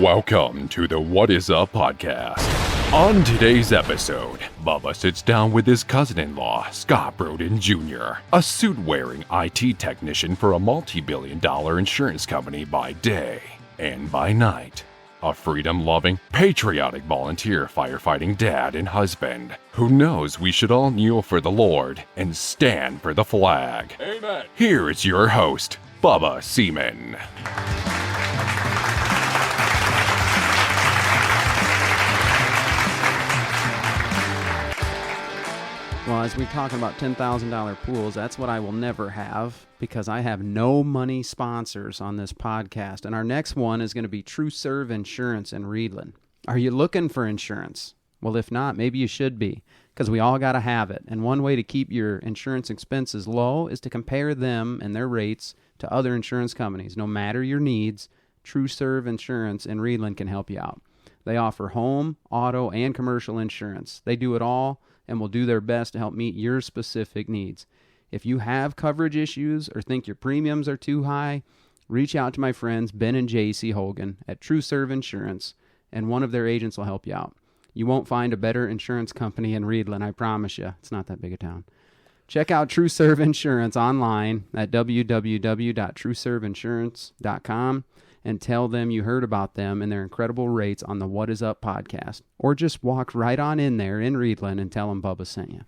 Welcome to the What Is Up podcast. On today's episode, Bubba sits down with his cousin-in-law, Scott Broten Jr., a suit-wearing IT technician for a multi-billion-dollar insurance company by day and by night. A freedom-loving, patriotic volunteer firefighting dad and husband who knows we should all kneel for the Lord and stand for the flag. Amen. Here is your host, Bubba Seaman. Well, as we're talking about $10,000 pools, that's what I will never have because I have no money sponsors on this podcast. And our next one is going to be TrueServe Insurance in Reedland. Are you looking for insurance? Well, if not, maybe you should be because we all got to have it. And one way to keep your insurance expenses low is to compare them and their rates to other insurance companies. No matter your needs, TrueServe Insurance in Reedland can help you out. They offer home, auto, and commercial insurance. They do it all and will do their best to help meet your specific needs. If you have coverage issues or think your premiums are too high, reach out to my friends Ben and JC Hogan at TrueServe Insurance, and one of their agents will help you out. You won't find a better insurance company in Reedland, I promise you. It's not that big a town. Check out TrueServe Insurance online at www.trueserveinsurance.com and tell them you heard about them and their incredible rates on the What Is Up podcast. Or just walk right on in there in Reedland and tell them Bubba sent you.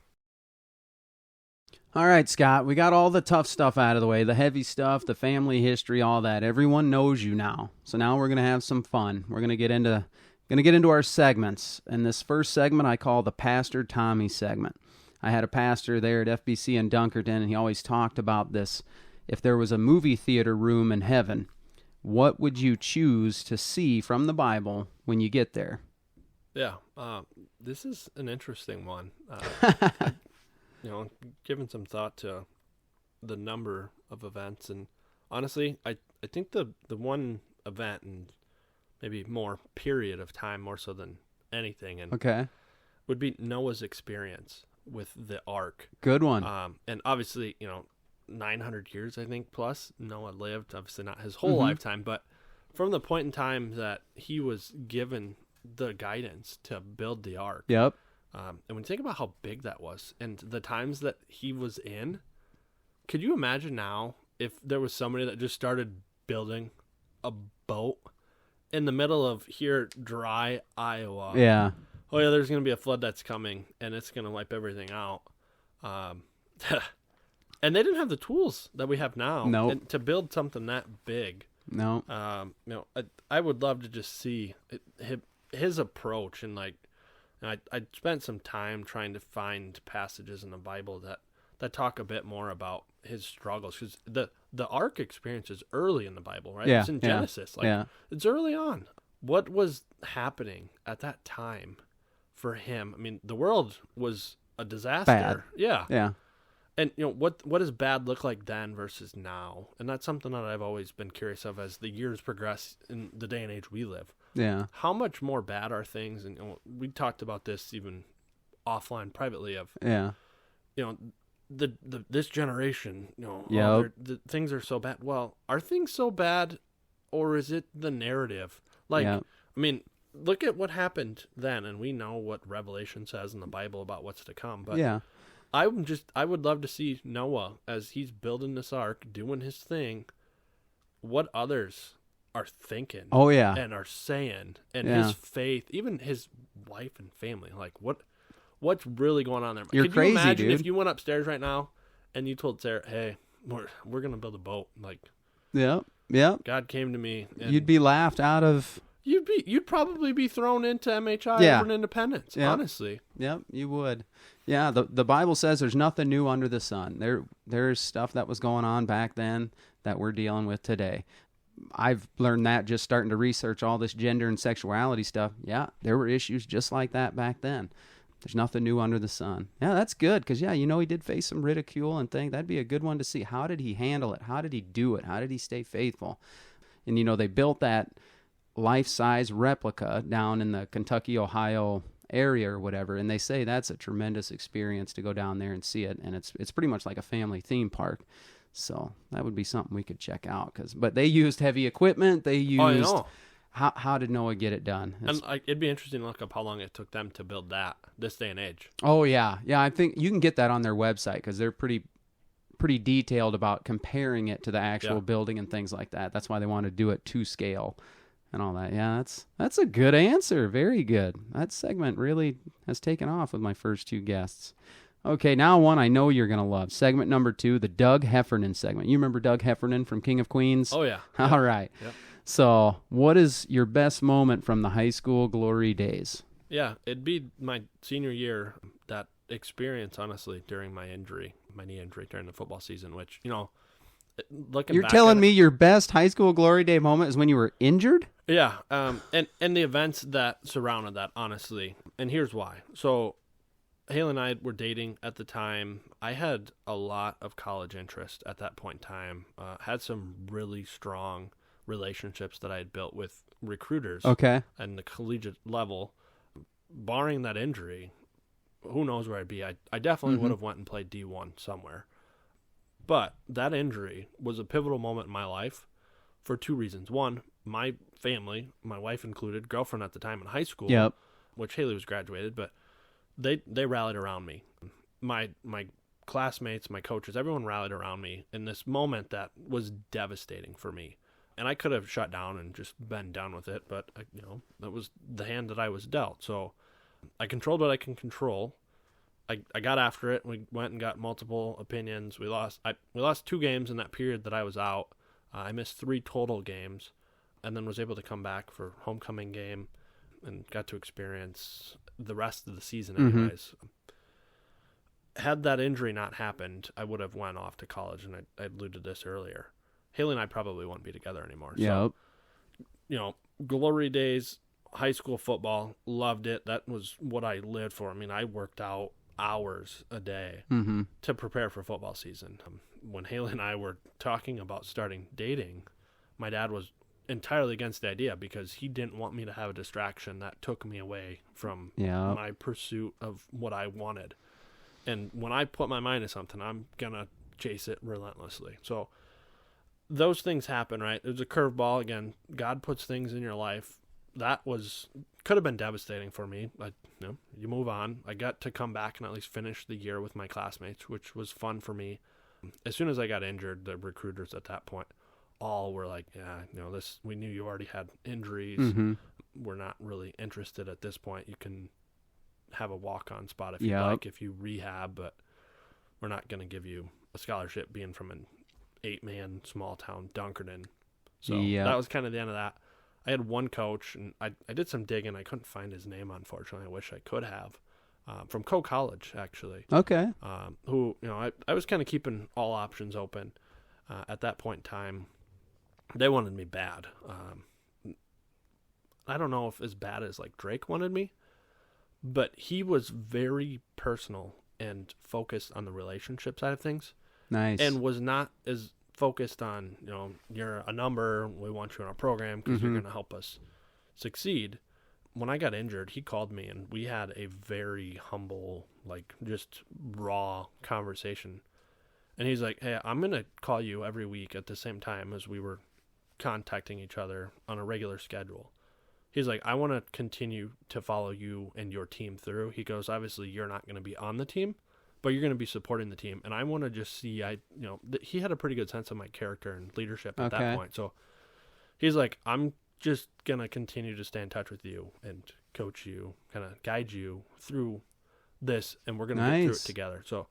All right, Scott, we got all the tough stuff out of the way, the heavy stuff, the family history, all that. Everyone knows you now. So now we're going to have some fun. We're going to get into our segments. And this first segment I call the Pastor Tommy segment. I had a pastor there at FBC in Dunkerton, and he always talked about this. If there was a movie theater room in heaven, what would you choose to see from the Bible when you get there? Yeah, this is an interesting one. Given some thought to the number of events, and honestly, I think the one event and maybe more period of time more so than anything, and would be Noah's experience with the ark. Good one. And obviously, 900 years, I think, plus Noah lived, obviously not his whole lifetime, but from the point in time that he was given the guidance to build the ark. Yep. And when you think about how big that was and the times that he was in, could you imagine now if there was somebody that just started building a boat in the middle of here, dry Iowa? Yeah. Oh, yeah, there's going to be a flood that's coming, and it's going to wipe everything out. And they didn't have the tools that we have now to build something that big. No. I would love to just see his approach, and I spent some time trying to find passages in the Bible that talk a bit more about his struggles, because the ark experience is early in the Bible, right? Yeah, it's in Genesis. It's early on. What was happening at that time for him? I mean, the world was a disaster. Bad. Yeah. Yeah. And what does bad look like then versus now? And that's something that I've always been curious of as the years progress in the day and age we live. Yeah. How much more bad are things? And we talked about this even offline privately of this generation, the things are so bad. Well, are things so bad, or is it the narrative? I mean, look at what happened then, and we know what Revelation says in the Bible about what's to come, but I would love to see Noah as he's building this ark, doing his thing, what others are thinking and are saying, and his faith, even his wife and family, like what's really going on there. Could crazy, you imagine dude. if you went upstairs right now and you told Sarah, hey, we're going to build a boat, like, yeah, God came to me, and you'd be laughed out of. You'd probably be thrown into MHI over an Independence, honestly. Yep, you would. Yeah, the Bible says there's nothing new under the sun. There's stuff that was going on back then that we're dealing with today. I've learned that just starting to research all this gender and sexuality stuff. Yeah, there were issues just like that back then. There's nothing new under the sun. Yeah, that's good because, he did face some ridicule and things. That'd be a good one to see. How did he handle it? How did he do it? How did he stay faithful? And, they built that life-size replica down in the Kentucky, Ohio area or whatever, and they say that's a tremendous experience to go down there and see it, and it's pretty much like a family theme park. So that would be something we could check out. But they used heavy equipment. They used How did Noah get it done? And it'd be interesting to look up how long it took them to build that this day and age. Oh, yeah. Yeah, I think you can get that on their website because they're pretty detailed about comparing it to the actual building and things like that. That's why they want to do it to scale and all that. Yeah, that's a good answer. Very good. That segment really has taken off with my first two guests. Okay, now one I know you're going to love. Segment number 2, the Doug Heffernan segment. You remember Doug Heffernan from King of Queens? Oh, yeah. All right. Yep. So what is your best moment from the high school glory days? Yeah, it'd be my senior year, that experience, honestly, during my knee injury during the football season, which, looking You're back telling me your best high school glory day moment is when you were injured? Yeah, and the events that surrounded that, honestly. And here's why. So Haley and I were dating at the time. I had a lot of college interest at that point in time. Had some really strong relationships that I had built with recruiters. Okay. And the collegiate level. Barring that injury, who knows where I'd be. I definitely would have went and played D1 somewhere. But that injury was a pivotal moment in my life for 2 reasons. One, my family, my wife included, girlfriend at the time in high school, which Haley was graduated, but they rallied around me. My classmates, my coaches, everyone rallied around me in this moment that was devastating for me. And I could have shut down and just been done with it, but that was the hand that I was dealt. So I controlled what I can control. I got after it. We went and got multiple opinions. We lost 2 games in that period that I was out. I missed 3 total games, and then was able to come back for homecoming game and got to experience the rest of the season anyways. Had that injury not happened, I would have went off to college, and I alluded to this earlier. Haley and I probably wouldn't be together anymore. Yep. So, glory days, high school football, loved it. That was what I lived for. I mean, I worked out hours a day to prepare for football season. When Haley and I were talking about starting dating, my dad was entirely against the idea because he didn't want me to have a distraction that took me away from my pursuit of what I wanted. And when I put my mind to something, I'm going to chase it relentlessly. So those things happen, right? There's a curveball. Again, God puts things in your life. That could have been devastating for me. But you move on. I got to come back and at least finish the year with my classmates, which was fun for me. As soon as I got injured, the recruiters at that point all were like, we knew you already had injuries. We're not really interested at this point. You can have a walk-on spot if you like, if you rehab, but we're not going to give you a scholarship being from an 8-man small town, Dunkerton. So that was kind of the end of that. I had one coach, and I did some digging. I couldn't find his name, unfortunately. I wish I could have. From Coe College, actually. Okay. Who, I was kind of keeping all options open at that point in time. They wanted me bad. I don't know if as bad as like Drake wanted me, but he was very personal and focused on the relationship side of things. Nice. And was not as focused on, you're a number, we want you in our program because you're going to help us succeed. When I got injured, he called me and we had a very humble, like just raw conversation. And he's like, hey, I'm going to call you every week at the same time as we were contacting each other on a regular schedule. He's like, I want to continue to follow you and your team through. He goes, obviously you're not going to be on the team, but you're going to be supporting the team. And I want to just see, he had a pretty good sense of my character and leadership at that point. So he's like, I'm just going to continue to stay in touch with you and coach you, kind of guide you through this, and we're going to get through it together. So,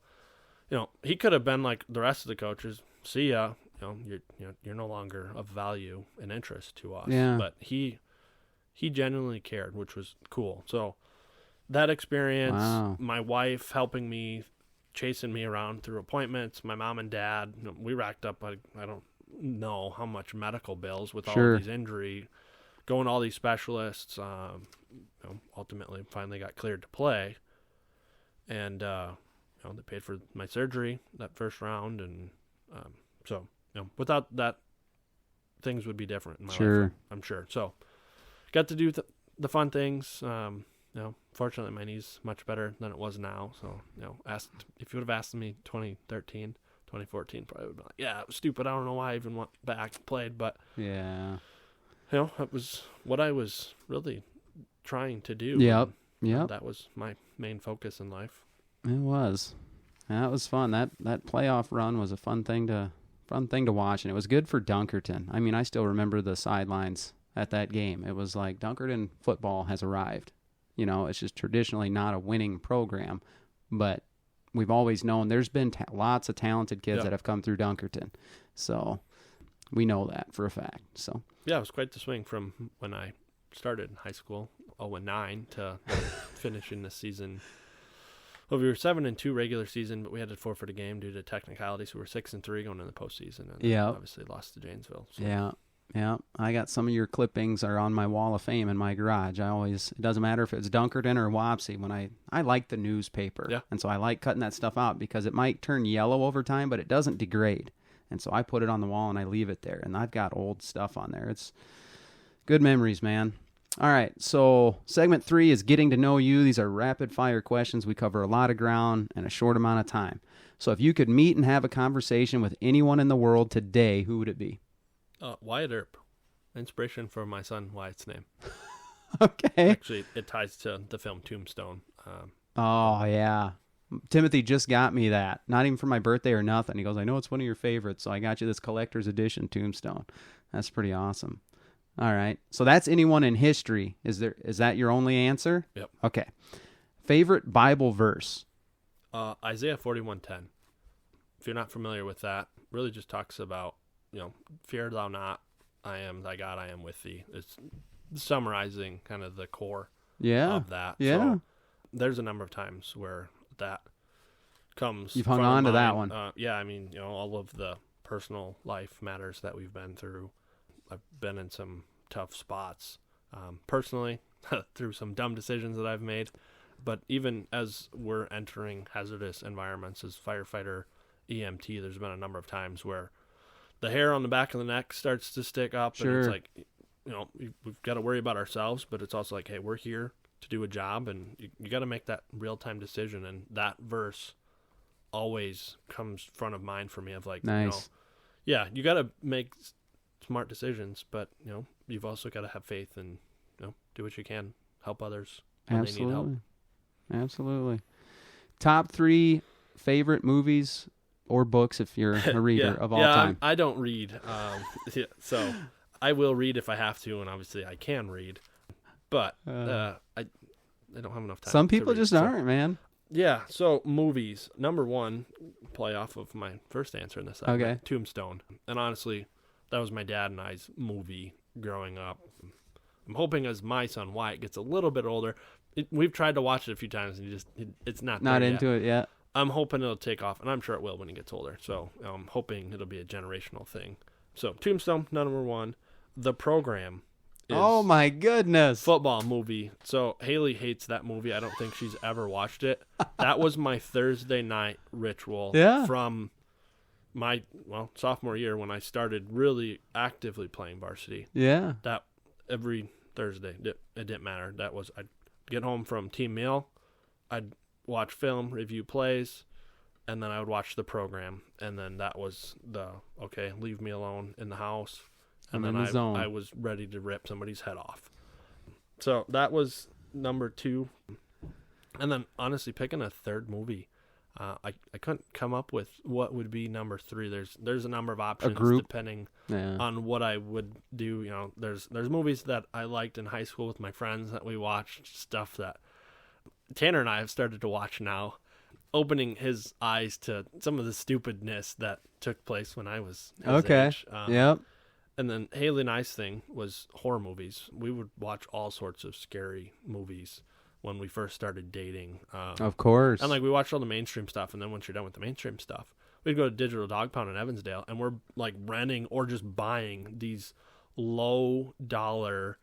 he could have been like the rest of the coaches, see ya, you're no longer of value and interest to us. Yeah. But he genuinely cared, which was cool. So that experience, my wife helping me, chasing me around through appointments, my mom and dad, we racked up, I don't know how much medical bills with all of these injury, going to all these specialists, ultimately finally got cleared to play. And, they paid for my surgery that first round. And so, without that, things would be different in my life, I'm sure. So got to do the fun things. Fortunately, my knee's much better than it was now. So, if you would have asked me 2013, 2014, probably would have been like, yeah, it was stupid. I don't know why I even went back and played. But That was what I was really trying to do. Yep. That was my main focus in life. It was. That was fun. That playoff run was a fun thing to watch, and it was good for Dunkerton. I mean, I still remember the sidelines at that game. It was like Dunkerton football has arrived. It's just traditionally not a winning program, but we've always known there's been lots of talented kids that have come through Dunkerton. So we know that for a fact. So yeah, it was quite the swing from when I started in high school, 0-9, to finishing the season. Well, we were 7-2 regular season, but we had to forfeit a game due to technicalities. So we were 6-3 going into the postseason, and obviously lost to Janesville. So. Yeah. I got some of your clippings are on my wall of fame in my garage. It doesn't matter if it's Dunkerton or Wapsie. When I like the newspaper, and so I like cutting that stuff out because it might turn yellow over time, but it doesn't degrade. And so I put it on the wall and I leave it there. And I've got old stuff on there. It's good memories, man. All right, so segment 3 is getting to know you. These are rapid-fire questions. We cover a lot of ground in a short amount of time. So if you could meet and have a conversation with anyone in the world today, who would it be? Wyatt Earp. Inspiration for my son Wyatt's name. Okay. Actually, it ties to the film Tombstone. Oh, yeah. Timothy just got me that. Not even for my birthday or nothing. He goes, I know it's one of your favorites, so I got you this collector's edition Tombstone. That's pretty awesome. All right. So that's anyone in history. Is that your only answer? Yep. Okay. Favorite Bible verse? Isaiah 41:10. If you're not familiar with that, really just talks about, fear thou not, I am thy God, I am with thee. It's summarizing kind of the core of that. Yeah. So there's a number of times where that comes. You've hung on to that one. Yeah. I mean, all of the personal life matters that we've been through. I've been in some tough spots personally through some dumb decisions that I've made. But even as we're entering hazardous environments as firefighter, EMT, there's been a number of times where the hair on the back of the neck starts to stick up. Sure. And it's like, we've got to worry about ourselves, but it's also like, hey, we're here to do a job, and you got to make that real-time decision. And that verse always comes front of mind for me of like, nice. You got to make smart decisions, but you've also got to have faith and do what you can, help others when they need help. Absolutely. Top 3 favorite movies or books if you're a reader of all time. I don't read, so I will read if I have to, and obviously I can read, but I don't have enough time. Some people to read, just aren't, man. Yeah. So movies, number 1, play off of my first answer in this segment, okay. Tombstone, and honestly, that was my dad and I's movie growing up. I'm hoping as my son Wyatt gets a little bit older, we've tried to watch it a few times and it's not into it yet. I'm hoping it'll take off, and I'm sure it will when he gets older. So I'm hoping it'll be a generational thing. So Tombstone, number 1. The Program is oh my goodness, football movie. So Haley hates that movie. I don't think she's ever watched it. That was my Thursday night ritual from my sophomore year when I started really actively playing varsity. Yeah. That every Thursday, it didn't matter. That was, I'd get home from team meal, I'd watch film, review plays, and then I would watch The Program. And then that was leave me alone in the house. And then I was ready to rip somebody's head off. So that was number 2. And then honestly, picking a third movie, I couldn't come up with what would be number 3. There's a number of options depending on what I would do. There's movies that I liked in high school with my friends that we watched, stuff that Tanner and I have started to watch now, opening his eyes to some of the stupidness that took place when I was his age. Yep. And then Haley and I's thing was horror movies. We would watch all sorts of scary movies when we first started dating. Of course. And we watched all the mainstream stuff, and then once you're done with the mainstream stuff, we'd go to Digital Dog Pound in Evansdale, and we're renting or just buying these low dollar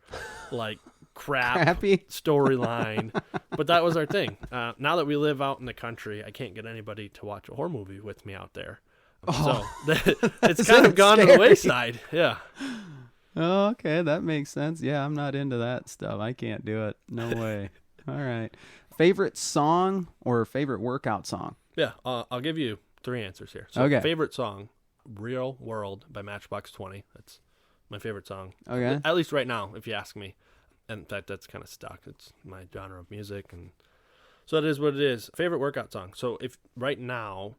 crappy storyline. But that was our thing. Now that we live out in the country, I can't get anybody to watch a horror movie with me out there. So it's kind of gone scary to the wayside. Yeah. Oh, okay, that makes sense. Yeah, I'm not into that stuff. I can't do it. No way. All right. Favorite song or favorite workout song? Yeah, I'll give you 3 answers here. So favorite song, Real World by Matchbox 20. That's my favorite song. Okay. At least right now, if you ask me. And in fact, that's kind of stuck. It's my genre of music, and so it is what it is. Favorite workout song. So if right now,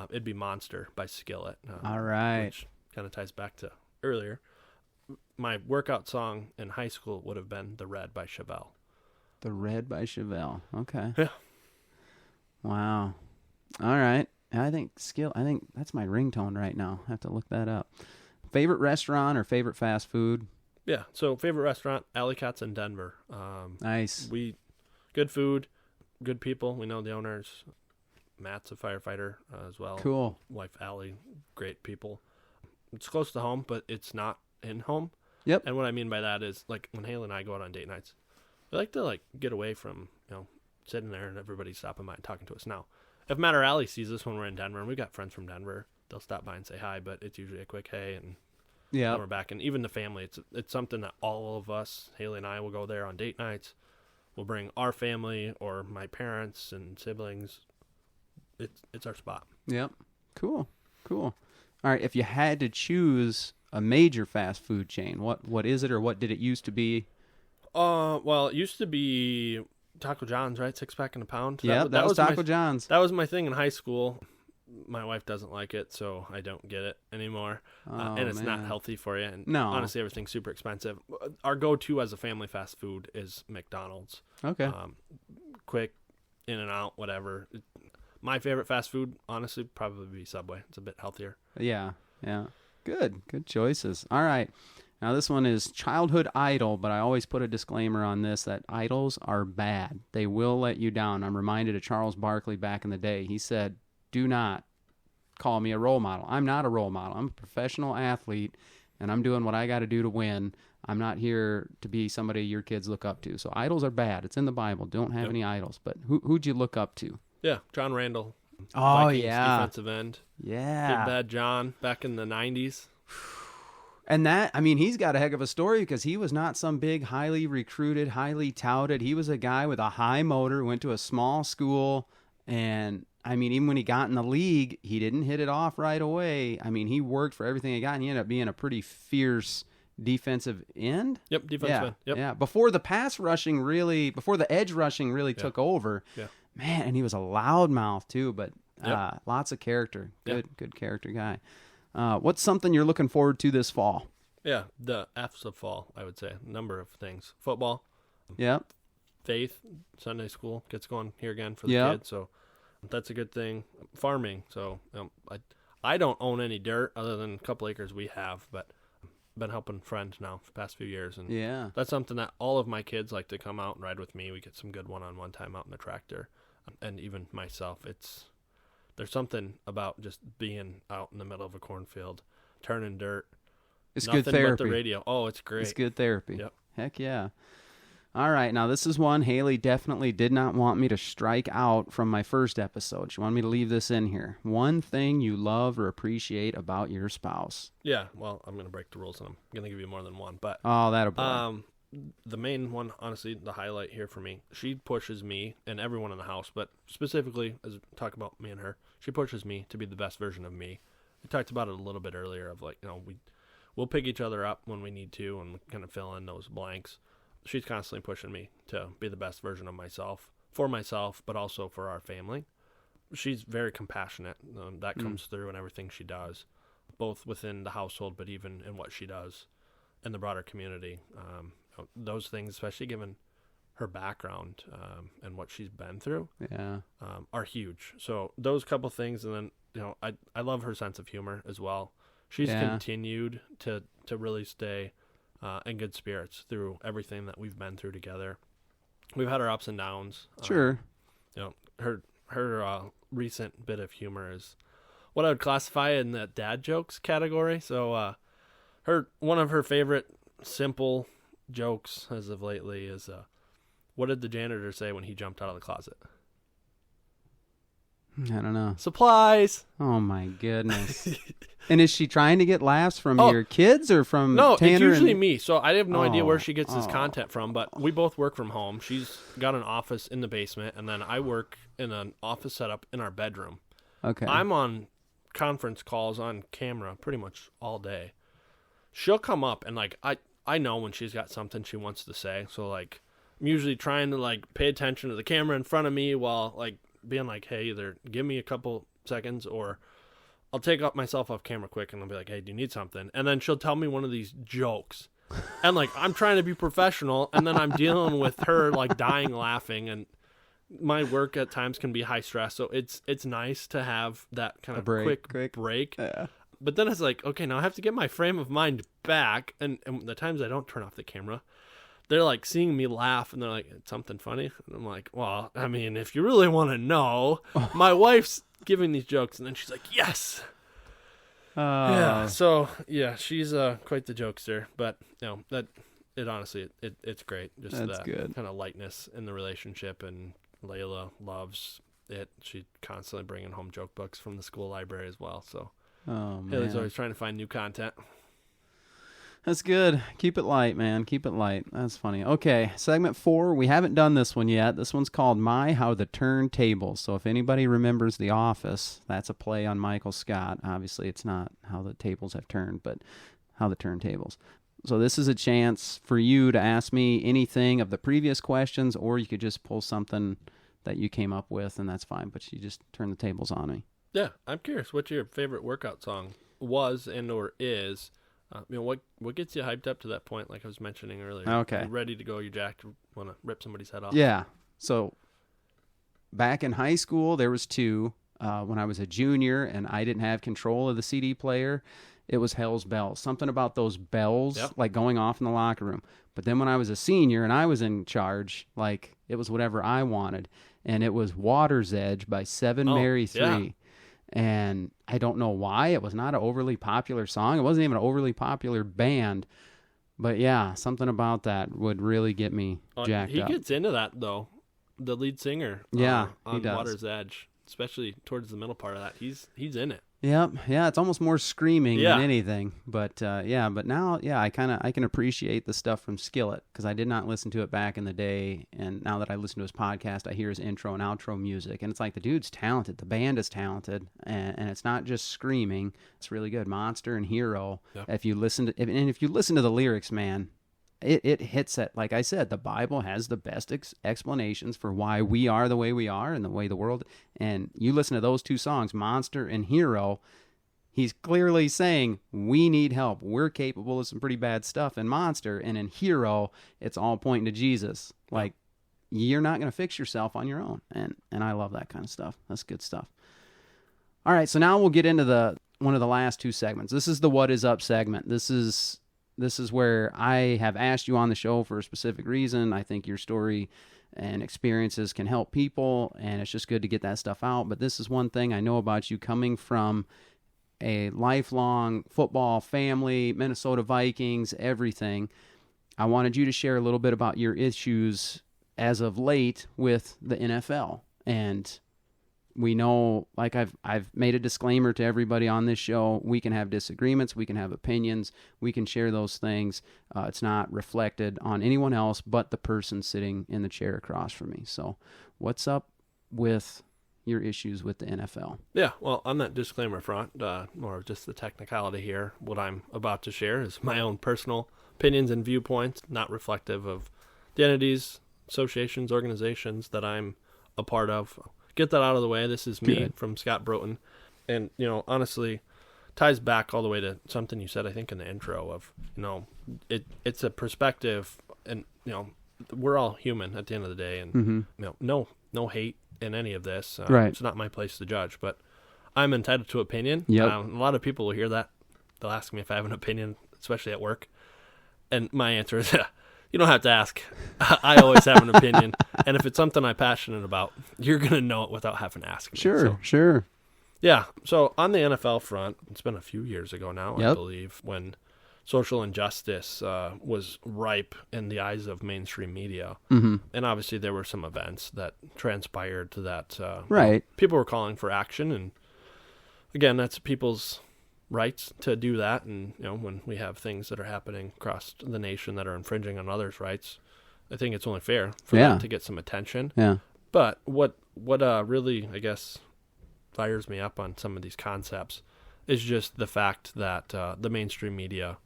it'd be "Monster" by Skillet. All right. Which kind of ties back to earlier. My workout song in high school would have been "The Red" by Chevelle. The Red by Chevelle. Okay. Yeah. Wow. All right. I think that's my ringtone right now. I have to look that up. Favorite restaurant or favorite fast food? Yeah. So favorite restaurant, Alley Cats in Denver. Nice. Good food, good people. We know the owners. Matt's a firefighter as well. Cool. Wife Allie, great people. It's close to home, but it's not in home. Yep. And what I mean by that is, like, when Haley and I go out on date nights, we like to, like, get away from, sitting there and everybody stopping by and talking to us. Now, if Matt or Allie sees us when we're in Denver, and we've got friends from Denver, they'll stop by and say hi, but it's usually a quick hey, and then we're back. And even the family, it's something that all of us, Haley and I, will go there on date nights. We'll bring our family or my parents and siblings. It's our spot. Yep. Cool. All right. If you had to choose a major fast food chain, what is it, or what did it used to be? Well, it used to be Taco John's, right? 6-pack and a pound. Yeah, that was Taco John's. That was my thing in high school. My wife doesn't like it, so I don't get it anymore. And it's not healthy for you. And no. Honestly, everything's super expensive. Our go-to as a family fast food is McDonald's. Okay. Quick, in and out, whatever. My favorite fast food, honestly, probably be Subway. It's a bit healthier. Yeah. Good choices. All right. Now this one is childhood idol, but I always put a disclaimer on this that idols are bad. They will let you down. I'm reminded of Charles Barkley back in the day. He said, "Do not call me a role model. I'm not a role model. I'm a professional athlete, and I'm doing what I got to do to win. I'm not here to be somebody your kids look up to." So idols are bad. It's in the Bible. Don't have any idols. But who'd you look up to? Yeah, John Randall. Oh, Vikings defensive end. Yeah. Big Bad John back in the 90s. And he's got a heck of a story because he was not some big, highly recruited, highly touted. He was a guy with a high motor, went to a small school, and even when he got in the league, he didn't hit it off right away. He worked for everything he got, and he ended up being a pretty fierce defensive end. Yep, defensive end. Yep. Yeah, before the edge rushing really took over. Yeah. Man, and he was a loudmouth too, but lots of character. Good character guy. What's something you're looking forward to this fall? Yeah, the F's of fall, I would say. Number of things. Football. Yep. Faith. Sunday school gets going here again for the kids, so that's a good thing. Farming. So I don't own any dirt other than a couple acres we have, but been helping friends now for the past few years, and that's something that all of my kids like to come out and ride with me. We get some good one-on-one time out in the tractor, and even myself. There's something about just being out in the middle of a cornfield, turning dirt. It's good therapy. Nothing but the radio. Oh, it's great. It's good therapy. Yep. Heck yeah. All right, now this is one Haley definitely did not want me to strike out from my first episode. She wanted me to leave this in here. One thing you love or appreciate about your spouse. Yeah, well, I'm going to break the rules, and I'm going to give you more than one. But that'll be the main one, honestly, the highlight here for me, she pushes me and everyone in the house, but specifically, as we talk about me and her, she pushes me to be the best version of me. We talked about it a little bit earlier of we'll pick each other up when we need to and kind of fill in those blanks. She's constantly pushing me to be the best version of myself, for myself, but also for our family. She's very compassionate. That comes through in everything she does, both within the household, but even in what she does in the broader community. Those things, especially given her background and what she's been through, are huge. So those couple things, and then I love her sense of humor as well. She's continued to really stay in good spirits through everything that we've been through together. We've had our ups and downs. Sure. Her recent bit of humor is what I would classify in the dad jokes category. So one of her favorite simple jokes as of lately is, what did the janitor say when he jumped out of the closet? I don't know. Supplies. Oh my goodness. And is she trying to get laughs from your kids or from Tanner? No, it's usually me. So I have no idea where she gets this content from, but we both work from home. She's got an office in the basement, and then I work in an office setup in our bedroom. Okay. I'm on conference calls on camera pretty much all day. she'll come up and like I know when she's got something she wants to say. So like I'm usually trying to like pay attention to the camera in front of me while like being like, hey, either give me a couple seconds or I'll take up myself off camera quick and I'll be like, hey, do you need something? And then she'll tell me one of these jokes. And like I'm trying to be professional and then I'm dealing with her like dying laughing, and my work at times can be high stress. So it's nice to have that kind of quick break. Yeah. But then it's like, okay, now I have to get my frame of mind back. And the times I don't turn off the camera, they're like seeing me laugh and they're like, it's something funny. And I'm like, well, I mean, if you really want to know, my wife's giving these jokes. And then she's like, yes. Yeah. So yeah, she's quite the jokester, but that it honestly, it's great. Just that kind of lightness in the relationship, and Layla loves it. She's constantly bringing home joke books from the school library as well. So Haley's always trying to find new content. That's good. Keep it light, man. Keep it light. That's funny. Okay, segment 4. We haven't done this one yet. This one's called My How the Turntables. So if anybody remembers The Office, that's a play on Michael Scott. Obviously, it's not How the Tables Have Turned, but How the Turntables. So this is a chance for you to ask me anything of the previous questions, or you could just pull something that you came up with, and that's fine. But you just turn the tables on me. Yeah, I'm curious what your favorite workout song was and or is. What gets you hyped up to that point, like I was mentioning earlier? Okay. You ready to go, you're jacked, want to rip somebody's head off? Yeah. So back in high school, there was 2. When I was a junior and I didn't have control of the CD player, it was Hell's Bells. Something about those bells, like going off in the locker room. But then when I was a senior and I was in charge, like it was whatever I wanted. And it was Water's Edge by 7 Mary 3. Yeah. And I don't know why. It was not an overly popular song. It wasn't even an overly popular band. But yeah, something about that would really get me jacked up. He gets into that, though. The lead singer on he does. Water's Edge, especially towards the middle part of that. He's in it. Yep. Yeah, it's almost more screaming than anything. But but now, I can appreciate the stuff from Skillet, because I did not listen to it back in the day, and now that I listen to his podcast, I hear his intro and outro music, and it's like the dude's talented, the band is talented, and it's not just screaming. It's really good. Monster and Hero. Yep. If you listen to the lyrics, man, it hits it. Like I said, the Bible has the best explanations for why we are the way we are and the way the world. And you listen to those 2 songs, Monster and Hero, he's clearly saying we need help. We're capable of some pretty bad stuff in Monster, and in Hero, it's all pointing to Jesus. Like, you're not going to fix yourself on your own. And I love that kind of stuff. That's good stuff. All right, so now we'll get into one of the last 2 segments. This is the What Is Up segment. This is where I have asked you on the show for a specific reason. I think your story and experiences can help people, and it's just good to get that stuff out. But this is one thing I know about you, coming from a lifelong football family, Minnesota Vikings, everything. I wanted you to share a little bit about your issues as of late with the NFL. And we know, like I've made a disclaimer to everybody on this show, we can have disagreements, we can have opinions, we can share those things. It's not reflected on anyone else but the person sitting in the chair across from me. So what's up with your issues with the NFL? Yeah, well, on that disclaimer front, more of just the technicality here, what I'm about to share is my own personal opinions and viewpoints, not reflective of the entities, associations, organizations that I'm a part of. Get that out of the way. This is me from Scott Broten. And, honestly, ties back all the way to something you said, I think, in the intro of, it's a perspective, and, we're all human at the end of the day. And, no hate in any of this. Right. It's not my place to judge, but I'm entitled to opinion. Yep. A lot of people will hear that. They'll ask me if I have an opinion, especially at work. And my answer is, you don't have to ask. I always have an opinion. And if it's something I'm passionate about, you're going to know it without having to ask me. Sure. Yeah. So on the NFL front, it's been a few years ago now, I believe, when social injustice was ripe in the eyes of mainstream media. Mm-hmm. And obviously there were some events that transpired to that. Right. People were calling for action. And again, that's people's rights to do that. And, when we have things that are happening across the nation that are infringing on others' rights, I think it's only fair for that to get some attention. Yeah. But what really, I guess, fires me up on some of these concepts is just the fact that the mainstream media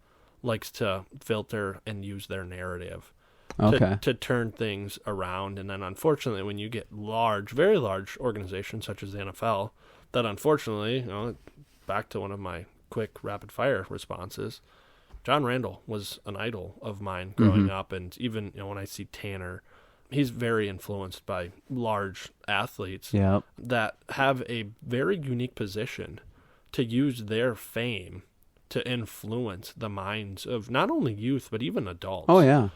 likes to filter and use their narrative to turn things around. And then unfortunately, when you get large, very large organizations such as the NFL, that unfortunately, back to one of my quick rapid fire responses, John Randall was an idol of mine growing up. And even when I see Tanner, he's very influenced by large athletes that have a very unique position to use their fame to influence the minds of not only youth, but even adults. Oh, yeah.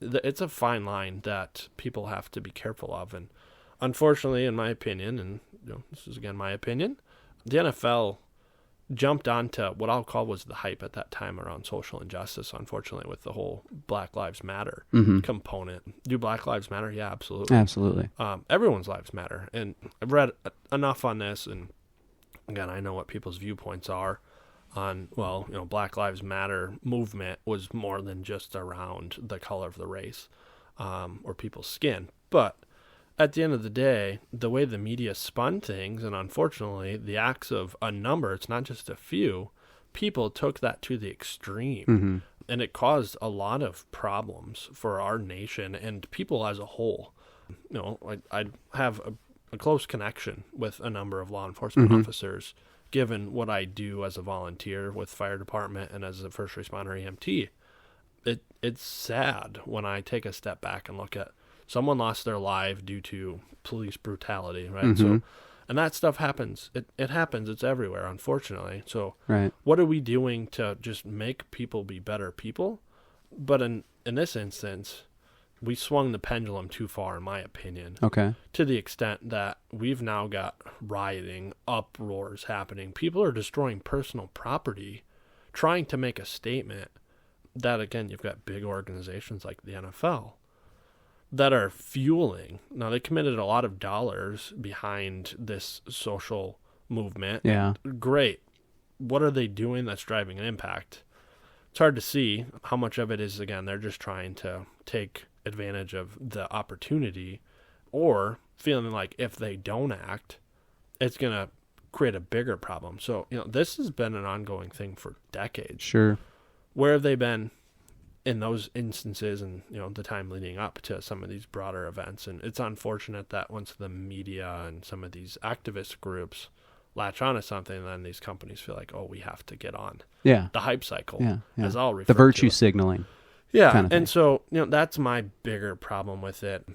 It's a fine line that people have to be careful of. And unfortunately, in my opinion, and this is again my opinion, the NFL jumped onto what I'll call was the hype at that time around social injustice, unfortunately, with the whole Black Lives Matter component. Do Black Lives Matter? Yeah, absolutely. Absolutely. Everyone's lives matter. And I've read enough on this, and again, I know what people's viewpoints are on, Black Lives Matter movement was more than just around the color of the race or people's skin. But at the end of the day, the way the media spun things, and unfortunately, the acts of a number, it's not just a few, people took that to the extreme. And it caused a lot of problems for our nation and people as a whole. I have a close connection with a number of law enforcement officers, given what I do as a volunteer with fire department and as a first responder EMT. It's sad when I take a step back and look at someone lost their life due to police brutality, right? So, and that stuff happens. It happens. It's everywhere, unfortunately. So what are we doing to just make people be better people? But in this instance, we swung the pendulum too far, in my opinion. To the extent that we've now got rioting, uproars happening. People are destroying personal property, trying to make a statement that, again, you've got big organizations like the NFL that are fueling. Now, they committed a lot of dollars behind this social movement. Yeah. Great. What are they doing that's driving an impact? It's hard to see how much of it is, again, they're just trying to take advantage of the opportunity, or feeling like if they don't act, it's going to create a bigger problem. So, this has been an ongoing thing for decades. Sure. Where have they been in those instances and, the time leading up to some of these broader events? And it's unfortunate that once the media and some of these activist groups latch on to something, then these companies feel like, we have to get on the hype cycle, as I'll refer to the virtue it. Signaling. Yeah, kind of and so, that's my bigger problem with it.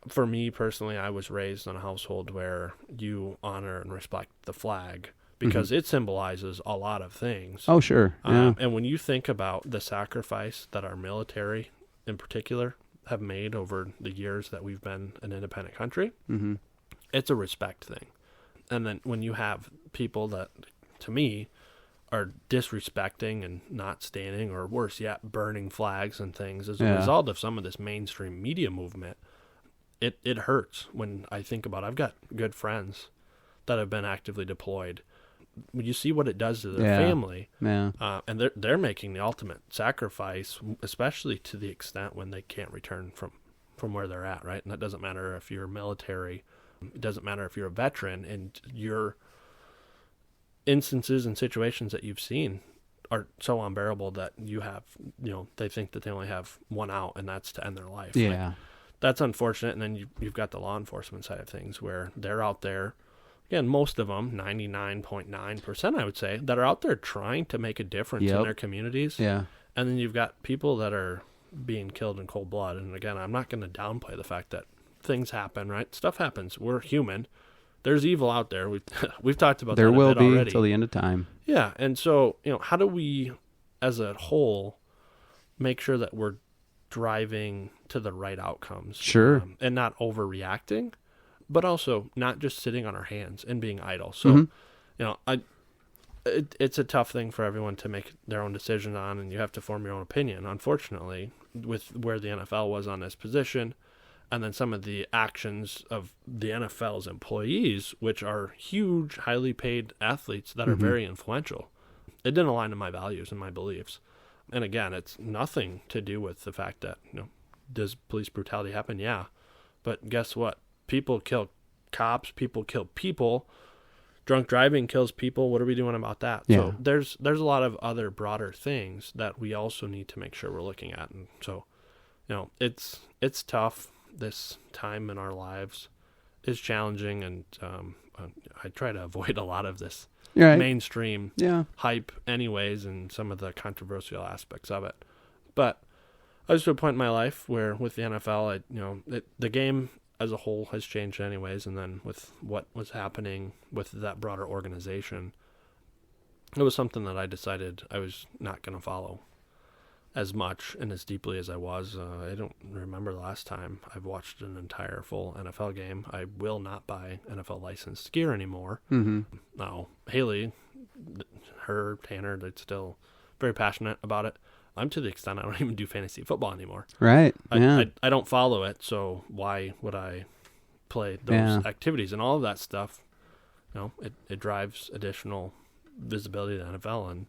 For me personally, I was raised in a household where you honor and respect the flag because it symbolizes a lot of things. Oh, sure. Yeah. And when you think about the sacrifice that our military in particular have made over the years that we've been an independent country, it's a respect thing. And then when you have people that, to me, are disrespecting and not standing, or worse yet, burning flags and things as a result of some of this mainstream media movement, it hurts when I think about it. I've got good friends that have been actively deployed. When you see what it does to their family, and they're making the ultimate sacrifice, especially to the extent when they can't return from where they're at, right? And that doesn't matter if you're military, it doesn't matter if you're a veteran, and your instances and situations that you've seen are so unbearable that you have, they think that they only have one out, and that's to end their life. Yeah. That's unfortunate. And then you've got the law enforcement side of things where they're out there, again, most of them, 99.9%, I would say, that are out there trying to make a difference in their communities. Yeah. And then you've got people that are being killed in cold blood. And again, I'm not going to downplay the fact that things happen, right? Stuff happens. We're human. There's evil out there. We've talked about there that a will bit be already. Till the end of time. Yeah. And so, how do we, as a whole, make sure that we're driving to the right outcomes? Sure. And not overreacting, but also not just sitting on our hands and being idle. So, it's a tough thing for everyone to make their own decision on, and you have to form your own opinion. Unfortunately, with where the NFL was on this position, and then some of the actions of the NFL's employees, which are huge, highly paid athletes that are very influential, it didn't align to my values and my beliefs. And again, it's nothing to do with the fact that, does police brutality happen? Yeah. But guess what? People kill cops, people kill people drunk driving kills people. What are we doing about that? Yeah. So there's a lot of other broader things that we also need to make sure we're looking at. And so, it's tough. This time in our lives is challenging, and I try to avoid a lot of this mainstream hype anyways, and some of the controversial aspects of it. But I was to a point in my life where with the NFL, the game as a whole has changed anyways, and then with what was happening with that broader organization, it was something that I decided I was not going to follow as much and as deeply as I was. I don't remember the last time I've watched an entire full NFL game. I will not buy NFL licensed gear anymore. Mm-hmm. Now, Haley, Tanner, they're still very passionate about it. I'm to the extent I don't even do fantasy football anymore. Right. I don't follow it, so why would I play those activities? And all of that stuff, it drives additional visibility to the NFL. And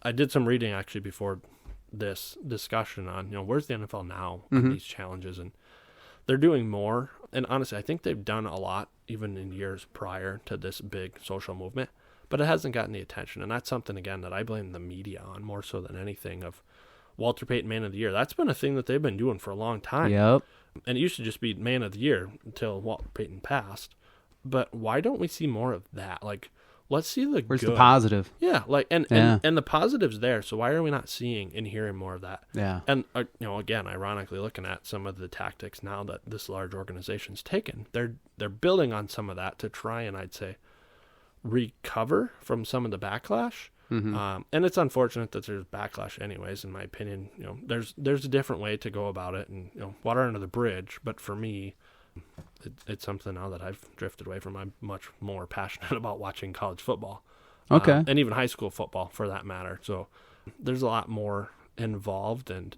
I did some reading actually before this discussion on, where's the NFL now on these challenges, and they're doing more. And honestly, I think they've done a lot even in years prior to this big social movement, but it hasn't gotten the attention. And that's something, again, that I blame the media on more so than anything. Of Walter Payton Man of the Year, that's been a thing that they've been doing for a long time. Yep. And it used to just be Man of the Year until Walter Payton passed. But why don't we see more of that? Like, let's see the Where's good. the positive? Yeah, and the positive's there. So why are we not seeing and hearing more of that? Yeah. And again, ironically, looking at some of the tactics now that this large organization's taken, they're building on some of that to try and, I'd say, recover from some of the backlash. Mm-hmm. And it's unfortunate that there's backlash anyways, in my opinion. There's a different way to go about it, and water under the bridge. But for me, it's something now that I've drifted away from. I'm much more passionate about watching college football. Okay. And even high school football for that matter. So there's a lot more involved, and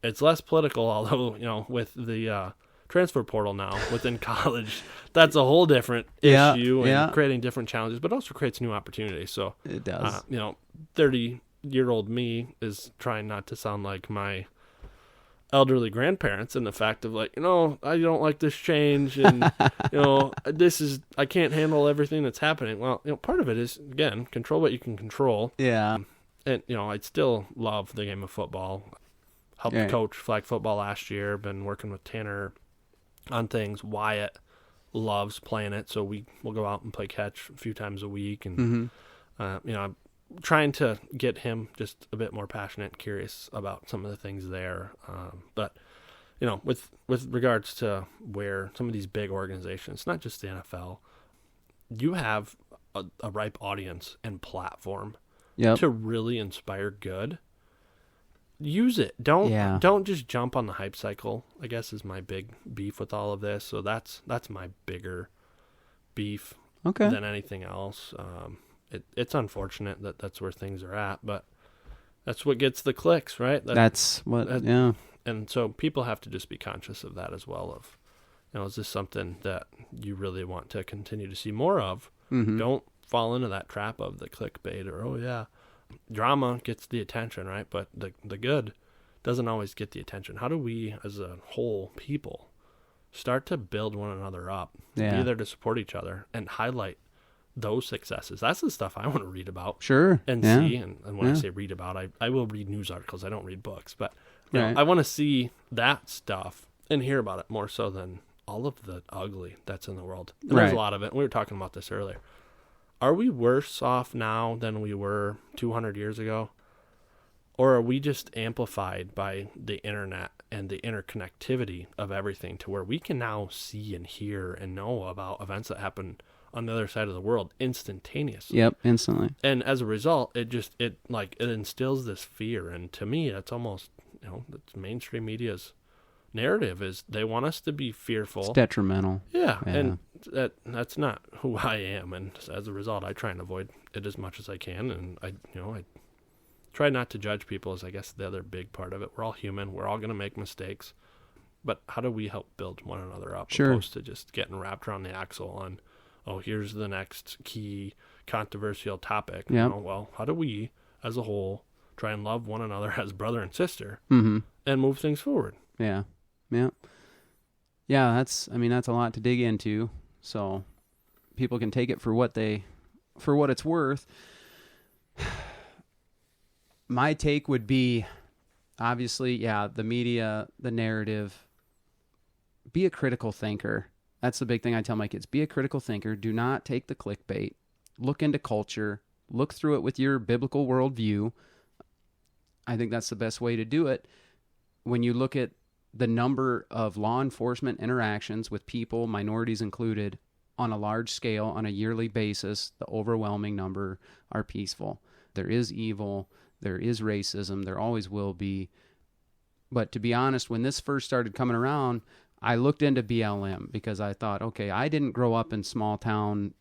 it's less political, although, with the transfer portal now within college, that's a whole different issue and creating different challenges, but also creates new opportunities. So it does. 30-year-old me is trying not to sound like my elderly grandparents in the fact of I don't like this change, and I can't handle everything that's happening. Well, part of it is, again, control what you can control. Yeah. And I still love the game of football. Helped coach flag football last year. Been working with Tanner on things. Wyatt loves playing it, so we'll go out and play catch a few times a week, and I'm trying to get him just a bit more passionate and curious about some of the things there. But with regards to where some of these big organizations, not just the NFL, you have a ripe audience and platform to really inspire good. Use it. Don't just jump on the hype cycle, I guess, is my big beef with all of this. So that's my bigger beef than anything else. It's unfortunate that that's where things are at, but that's what gets the clicks, right? And so people have to just be conscious of that as well. Of, is this something that you really want to continue to see more of? Mm-hmm. Don't fall into that trap of the clickbait or, drama gets the attention, right? But the good doesn't always get the attention. How do we, as a whole people, start to build one another up, be there to support each other, and highlight those successes? That's the stuff I want to read about. Sure. And see. And when I say read about, I will read news articles. I don't read books. But I want to see that stuff and hear about it more so than all of the ugly that's in the world. And there's a lot of it. We were talking about this earlier. Are we worse off now than we were 200 years ago? Or are we just amplified by the internet and the interconnectivity of everything to where we can now see and hear and know about events that happen on the other side of the world instantaneously? Yep, instantly. And as a result, it instills this fear. And to me, that's almost, that's mainstream media's narrative, is they want us to be fearful. It's detrimental. Yeah. And that's not who I am. And as a result, I try and avoid it as much as I can. And I try not to judge people, is I guess the other big part of it. We're all human. We're all going to make mistakes. But how do we help build one another up? Sure. Opposed to just getting wrapped around the axle on, here's the next key controversial topic. Yep. Well, how do we, as a whole, try and love one another as brother and sister and move things forward? Yeah. Yeah. Yeah, that's a lot to dig into. So, people can take it for what it's worth. My take would be, obviously, the media, the narrative. Be a critical thinker. That's the big thing I tell my kids. Be a critical thinker. Do not take the clickbait. Look into culture. Look through it with your biblical worldview. I think that's the best way to do it. When you look at the number of law enforcement interactions with people, minorities included, on a large scale, on a yearly basis, the overwhelming number are peaceful. There is evil. There is racism. There always will be. But to be honest, when this first started coming around, I looked into BLM because I thought, okay, I didn't grow up in small town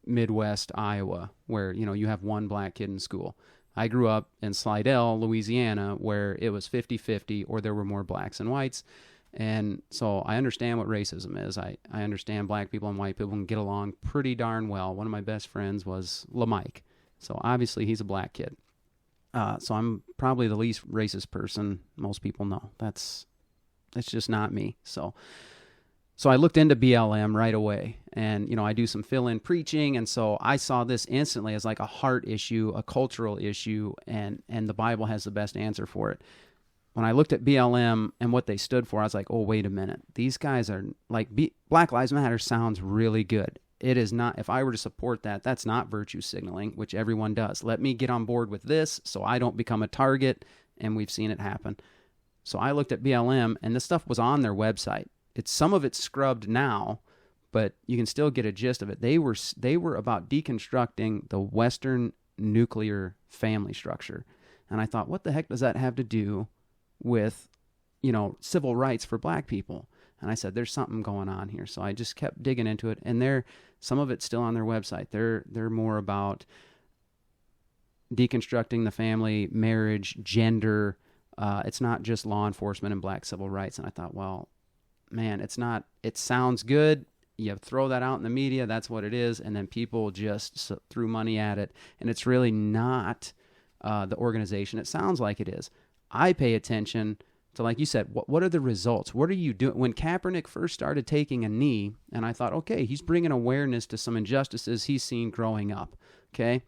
Midwest Iowa where, you have one black kid in school. I grew up in Slidell, Louisiana, where it was 50-50 or there were more blacks and whites. And so I understand what racism is. I understand black people and white people can get along pretty darn well. One of my best friends was LaMike. So obviously he's a black kid. So I'm probably the least racist person most people know. That's just not me. So I looked into BLM right away, and, I do some fill-in preaching, and so I saw this instantly as like a heart issue, a cultural issue, and the Bible has the best answer for it. When I looked at BLM and what they stood for, I was like, oh, wait a minute. These guys are like, Black Lives Matter sounds really good. It is not, if I were to support that, that's not virtue signaling, which everyone does. Let me get on board with this so I don't become a target, and we've seen it happen. So I looked at BLM, and this stuff was on their website. Some of it's scrubbed now, but you can still get a gist of it. They were about deconstructing the Western nuclear family structure. And I thought, what the heck does that have to do with, civil rights for black people? And I said, there's something going on here. So I just kept digging into it. And some of it's still on their website. They're more about deconstructing the family, marriage, gender. It's not just law enforcement and black civil rights. And I thought, well, man, it sounds good. You throw that out in the media, that's what it is. And then people just threw money at it. And it's really not the organization it sounds like it is. I pay attention to, like you said, what are the results? What are you doing? When Kaepernick first started taking a knee, and I thought, okay, he's bringing awareness to some injustices he's seen growing up. Okay.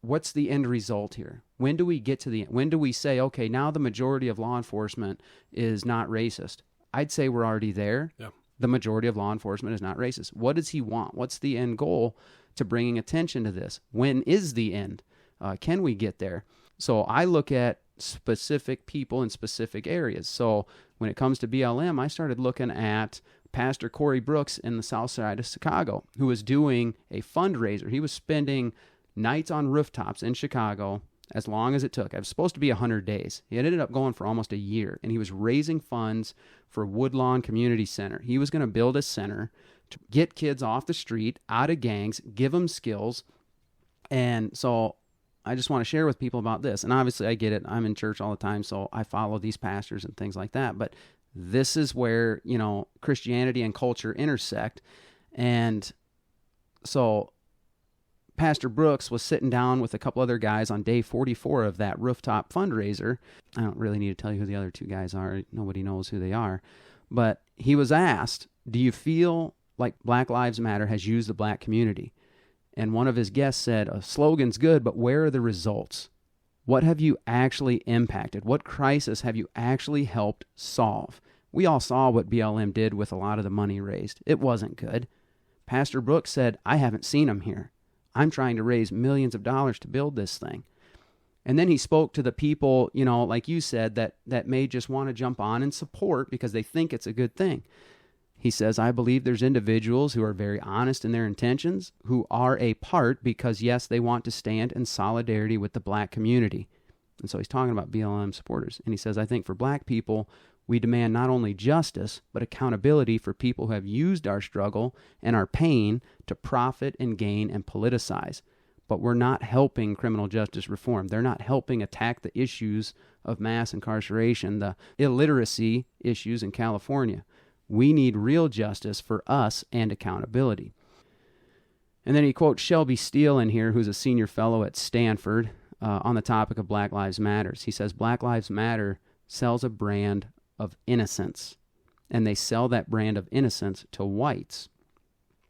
What's the end result here? When do we get to when do we say, okay, now the majority of law enforcement is not racist? I'd say we're already there. Yeah. The majority of law enforcement is not racist. What does he want? What's the end goal to bringing attention to this? When is the end? Can we get there? So I look at specific people in specific areas. So when it comes to BLM, I started looking at Pastor Corey Brooks in the south side of Chicago, who was doing a fundraiser. He was spending nights on rooftops in Chicago as long as it took. It was supposed to be 100 days. He ended up going for almost a year, and he was raising funds for Woodlawn Community Center. He was going to build a center to get kids off the street, out of gangs, give them skills. And so I just want to share with people about this. And obviously I get it. I'm in church all the time, so I follow these pastors and things like that. But this is where, Christianity and culture intersect. And so Pastor Brooks was sitting down with a couple other guys on day 44 of that rooftop fundraiser. I don't really need to tell you who the other two guys are. Nobody knows who they are. But he was asked, do you feel like Black Lives Matter has used the black community? And one of his guests said, a slogan's good, but where are the results? What have you actually impacted? What crisis have you actually helped solve? We all saw what BLM did with a lot of the money raised. It wasn't good. Pastor Brooks said, I haven't seen them here. I'm trying to raise millions of dollars to build this thing. And then he spoke to the people, like you said, that may just want to jump on and support because they think it's a good thing. He says, I believe there's individuals who are very honest in their intentions, who are a part because, yes, they want to stand in solidarity with the black community. And so he's talking about BLM supporters. And he says, I think for black people, we demand not only justice, but accountability for people who have used our struggle and our pain to profit and gain and politicize. But we're not helping criminal justice reform. They're not helping attack the issues of mass incarceration, the illiteracy issues in California. We need real justice for us and accountability. And then he quotes Shelby Steele in here, who's a senior fellow at Stanford, on the topic of Black Lives Matter. He says, Black Lives Matter sells a brand of innocence, and they sell that brand of innocence to whites.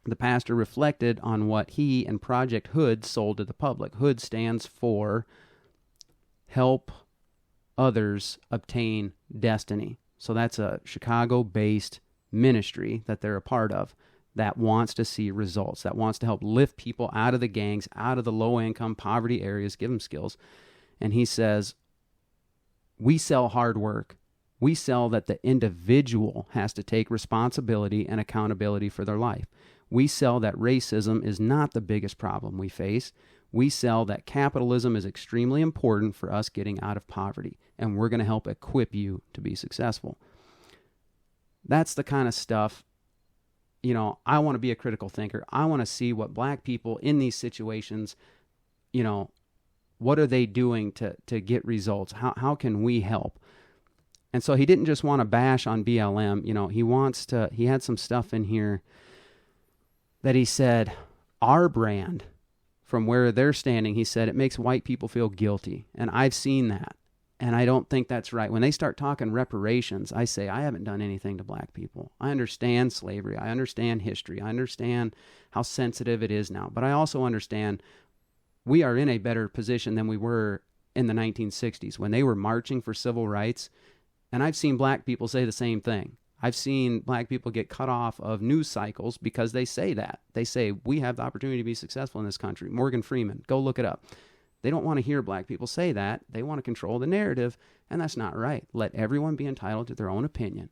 the pastor reflected on what he and Project Hood sold to the public. Hood stands for Help Others Obtain Destiny. So that's a Chicago-based ministry that they're a part of that wants to see results, that wants to help lift people out of the gangs, out of the low-income poverty areas, give them skills. And he says, we sell hard work. We sell that the individual has to take responsibility and accountability for their life. We sell that racism is not the biggest problem we face. We sell that capitalism is extremely important for us getting out of poverty, and we're going to help equip you to be successful. That's the kind of stuff, I want to be a critical thinker. I want to see what black people in these situations, what are they doing to get results? How can we help? And so he didn't just want to bash on BLM. He had some stuff in here that he said, our brand, from where they're standing, he said, it makes white people feel guilty. And I've seen that. And I don't think that's right. When they start talking reparations, I say, I haven't done anything to black people. I understand slavery. I understand history. I understand how sensitive it is now. But I also understand we are in a better position than we were in the 1960s when they were marching for civil rights. And I've seen black people say the same thing. I've seen black people get cut off of news cycles because they say that. They say, we have the opportunity to be successful in this country. Morgan Freeman, go look it up. They don't want to hear black people say that. They want to control the narrative, and that's not right. Let everyone be entitled to their own opinion.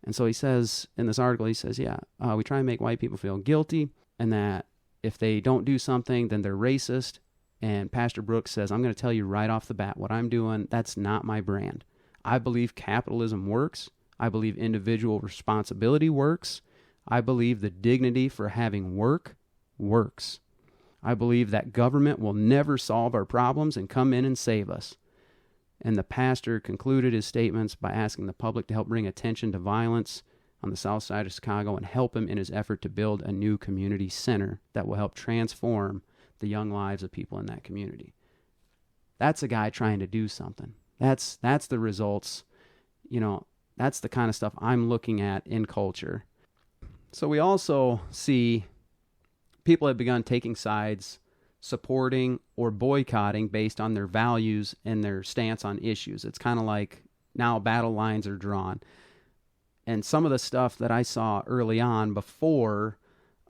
And so he says, in this article, he says, we try and make white people feel guilty, and that if they don't do something, then they're racist. And Pastor Brooks says, I'm going to tell you right off the bat, what I'm doing, that's not my brand. I believe capitalism works. I believe individual responsibility works. I believe the dignity for having work works. I believe that government will never solve our problems and come in and save us. And the pastor concluded his statements by asking the public to help bring attention to violence on the south side of Chicago and help him in his effort to build a new community center that will help transform the young lives of people in that community. That's a guy trying to do something. That's the results, that's the kind of stuff I'm looking at in culture. So we also see people have begun taking sides, supporting or boycotting based on their values and their stance on issues. It's kind of like now battle lines are drawn. And some of the stuff that I saw early on before,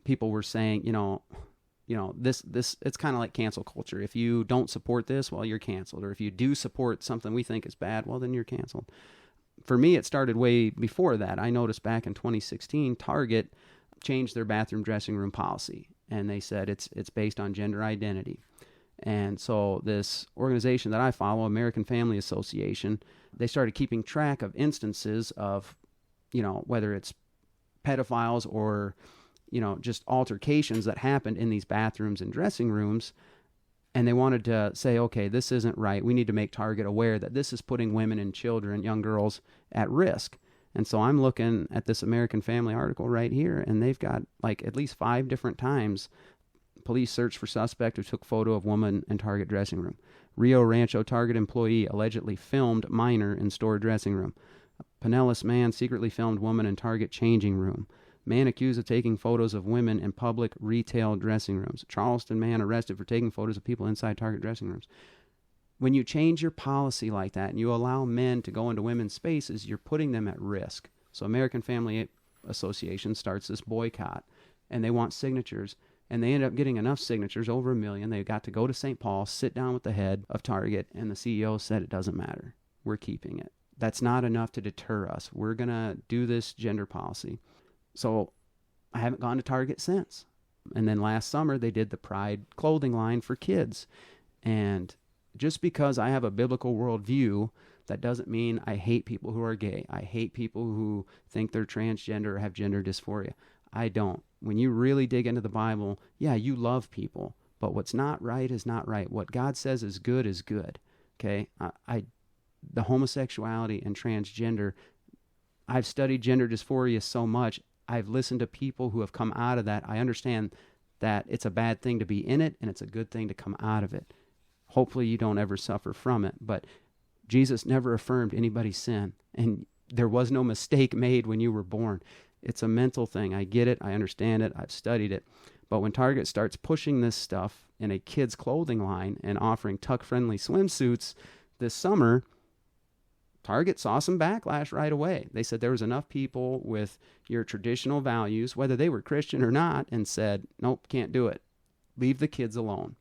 people were saying, this it's kind of like cancel culture. If you don't support this, well, you're canceled. Or if you do support something we think is bad, well, then you're canceled. For me, it started way before that. I noticed back in 2016, Target changed their bathroom dressing room policy. And they said it's based on gender identity. And so this organization that I follow, American Family Association, they started keeping track of instances of, whether it's pedophiles or, just altercations that happened in these bathrooms and dressing rooms. And they wanted to say, okay, this isn't right. We need to make Target aware that this is putting women and children, young girls, at risk. And so I'm looking at this American Family article right here, and they've got at least 5 different times police search for suspect who took photo of woman in Target dressing room. Rio Rancho Target employee allegedly filmed minor in store dressing room. Pinellas man secretly filmed woman in Target changing room. Man accused of taking photos of women in public retail dressing rooms. Charleston man arrested for taking photos of people inside Target dressing rooms. When you change your policy like that and you allow men to go into women's spaces, you're putting them at risk. So American Family Association starts this boycott, and they want signatures, and they end up getting enough signatures, over 1 million. They got to go to St. Paul, sit down with the head of Target, and the CEO said it doesn't matter. We're keeping it. That's not enough to deter us. We're going to do this gender policy. So I haven't gone to Target since. And then last summer, they did the Pride clothing line for kids. And just because I have a biblical worldview, that doesn't mean I hate people who are gay. I hate people who think they're transgender or have gender dysphoria. I don't. When you really dig into the Bible, you love people. But what's not right is not right. What God says is good is good. Okay? The homosexuality and transgender, I've studied gender dysphoria so much. I've listened to people who have come out of that. I understand that it's a bad thing to be in it, and it's a good thing to come out of it. Hopefully you don't ever suffer from it. But Jesus never affirmed anybody's sin, and there was no mistake made when you were born. It's a mental thing. I get it. I understand it. I've studied it. But when Target starts pushing this stuff in a kid's clothing line and offering tuck-friendly swimsuits this summer, Target saw some backlash right away. They said there was enough people with your traditional values, whether they were Christian or not, and said, nope, can't do it. Leave the kids alone.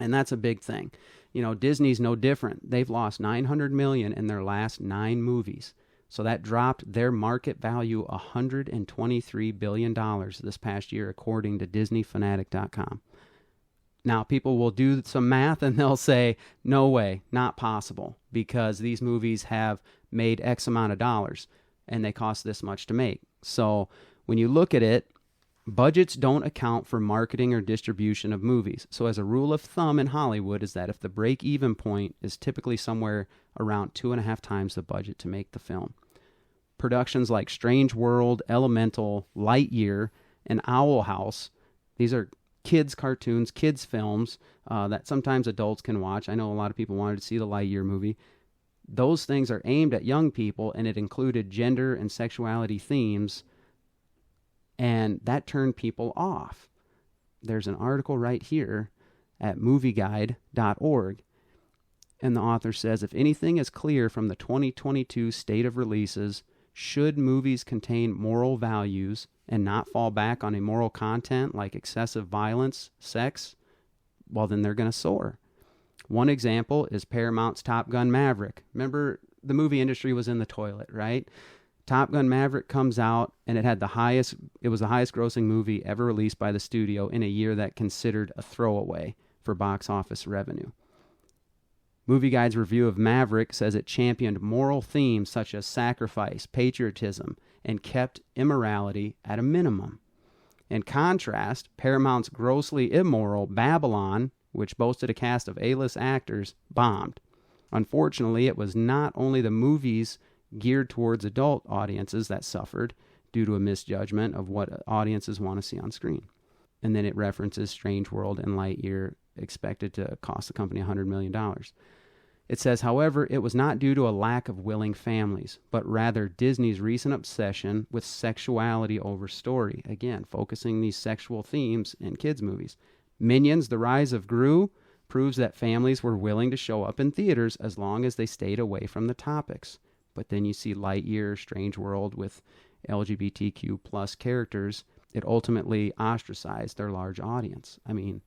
And that's a big thing. You know, Disney's no different. They've lost $900 million in their last 9 movies. So that dropped their market value $123 billion this past year, according to DisneyFanatic.com. Now, people will do some math and they'll say, no way, not possible, because these movies have made X amount of dollars and they cost this much to make. So when you look at it, budgets don't account for marketing or distribution of movies. So as a rule of thumb in Hollywood is that if the break-even point is typically somewhere around 2.5 times the budget to make the film. Productions like Strange World, Elemental, Lightyear, and Owl House, these are kids' cartoons, kids' films that sometimes adults can watch. I know a lot of people wanted to see the Lightyear movie. Those things are aimed at young people, and it included gender and sexuality themes, and that turned people off. There's an article right here at movieguide.org, and the author says, if anything is clear from the 2022 state of releases, should movies contain moral values and not fall back on immoral content like excessive violence, sex, well, then they're going to soar. One example is Paramount's Top Gun Maverick. Remember, the movie industry was in the toilet, right? Top Gun Maverick comes out, and it was the highest grossing movie ever released by the studio in a year that considered a throwaway for box office revenue. Movie Guide's review of Maverick says it championed moral themes such as sacrifice, patriotism, and kept immorality at a minimum. In contrast, Paramount's grossly immoral Babylon, which boasted a cast of A-list actors, bombed. Unfortunately, it was not only the movies geared towards adult audiences that suffered due to a misjudgment of what audiences want to see on screen. And then it references Strange World and Lightyear, expected to cost the company $100 million. It says, however, it was not due to a lack of willing families, but rather Disney's recent obsession with sexuality over story. Again, focusing these sexual themes in kids' movies. Minions: The Rise of Gru proves that families were willing to show up in theaters as long as they stayed away from the topics. But then you see Lightyear, Strange World with LGBTQ plus characters. It ultimately ostracized their large audience. I mean,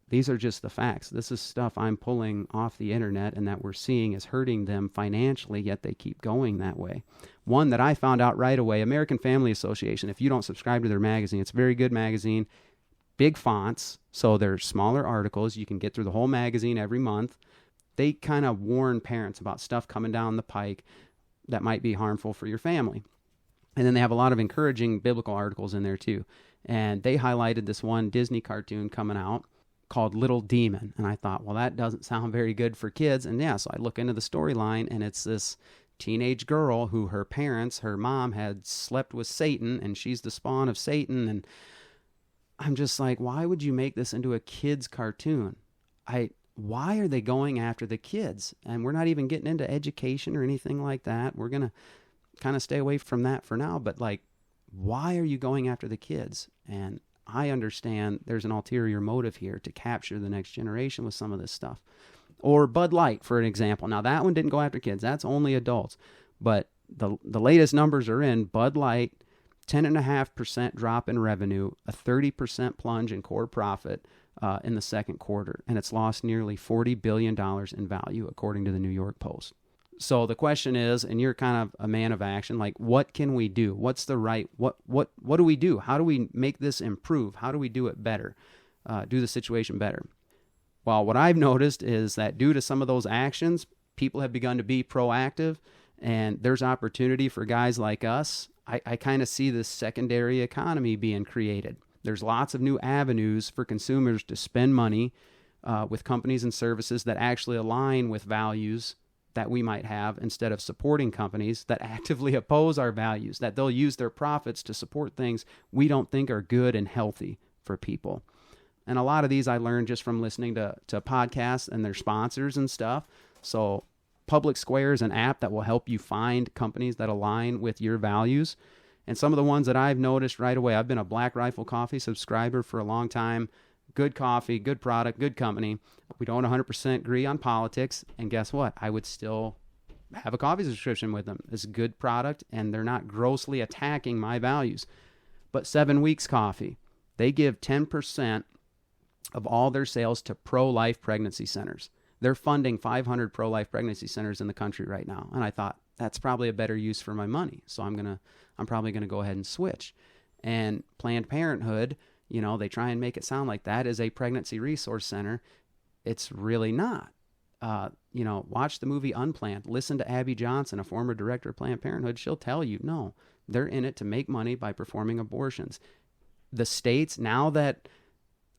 these are just the facts. This is stuff I'm pulling off the internet and that we're seeing is hurting them financially, yet they keep going that way. One that I found out right away, American Family Association. If you don't subscribe to their magazine, it's a very good magazine. Big fonts, so they're smaller articles. You can get through the whole magazine every month. They kind of warn parents about stuff coming down the pike that might be harmful for your family. And then they have a lot of encouraging biblical articles in there too. And they highlighted this one Disney cartoon coming out called Little Demon. And I thought, well, that doesn't sound very good for kids. And yeah, so I look into the storyline, and it's this teenage girl who her mom had slept with Satan, and she's the spawn of Satan. And I'm just like, why would you make this into a kid's cartoon? Why are they going after the kids? And we're not even getting into education or anything like that. We're going to kind of stay away from that for now. But like, why are you going after the kids? And I understand there's an ulterior motive here to capture the next generation with some of this stuff. Or Bud Light, for an example. Now, that one didn't go after kids. That's only adults. But the latest numbers are in. Bud Light, 10.5% drop in revenue, a 30% plunge in core profit in the second quarter. And it's lost nearly $40 billion in value, according to the New York Post. So the question is, and you're kind of a man of action, like, what can we do? What's the right, what do we do? How do we make this improve? How do we do it better? Do the situation better? Well, what I've noticed is that due to some of those actions, people have begun to be proactive, and there's opportunity for guys like us. I kind of see this secondary economy being created. There's lots of new avenues for consumers to spend money with companies and services that actually align with values that we might have, instead of supporting companies that actively oppose our values, that they'll use their profits to support things we don't think are good and healthy for people. And a lot of these I learned just from listening to podcasts and their sponsors and stuff. So Public Square is an app that will help you find companies that align with your values. And some of the ones that I've noticed right away, I've been a Black Rifle Coffee subscriber for a long time. Good coffee, good product, good company. We don't 100% agree on politics. And guess what? I would still have a coffee subscription with them. It's a good product, and they're not grossly attacking my values. But 7 Weeks Coffee, they give 10% of all their sales to pro-life pregnancy centers. They're funding 500 pro-life pregnancy centers in the country right now. And I thought, that's probably a better use for my money. So I'm probably going to go ahead and switch. And Planned Parenthood, they try and make it sound like that is a pregnancy resource center. It's really not. Watch the movie Unplanned. Listen to Abby Johnson, a former director of Planned Parenthood. She'll tell you, no, they're in it to make money by performing abortions. The states, now that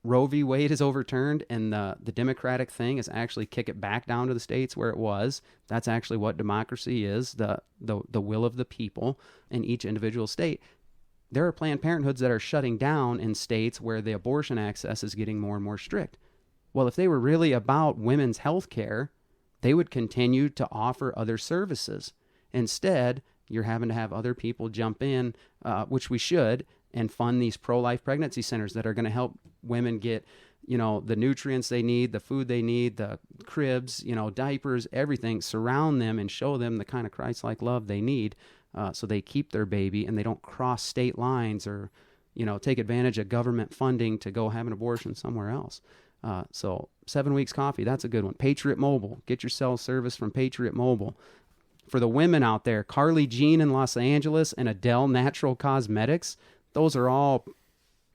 Roe v. Wade is overturned and the Democratic thing is actually kick it back down to the states where it was. That's actually what democracy is, the will of the people in each individual state. There are Planned Parenthoods that are shutting down in states where the abortion access is getting more and more strict. Well, if they were really about women's health care, they would continue to offer other services. Instead, you're having to have other people jump in, which we should, and fund these pro-life pregnancy centers that are going to help women get, the nutrients they need, the food they need, the cribs, diapers, everything, surround them and show them the kind of Christ-like love they need so they keep their baby and they don't cross state lines or, take advantage of government funding to go have an abortion somewhere else. So 7 Weeks Coffee, that's a good one. Patriot Mobile, get your cell service from Patriot Mobile. For the women out there, Carly Jean in Los Angeles and Adele Natural Cosmetics, those are all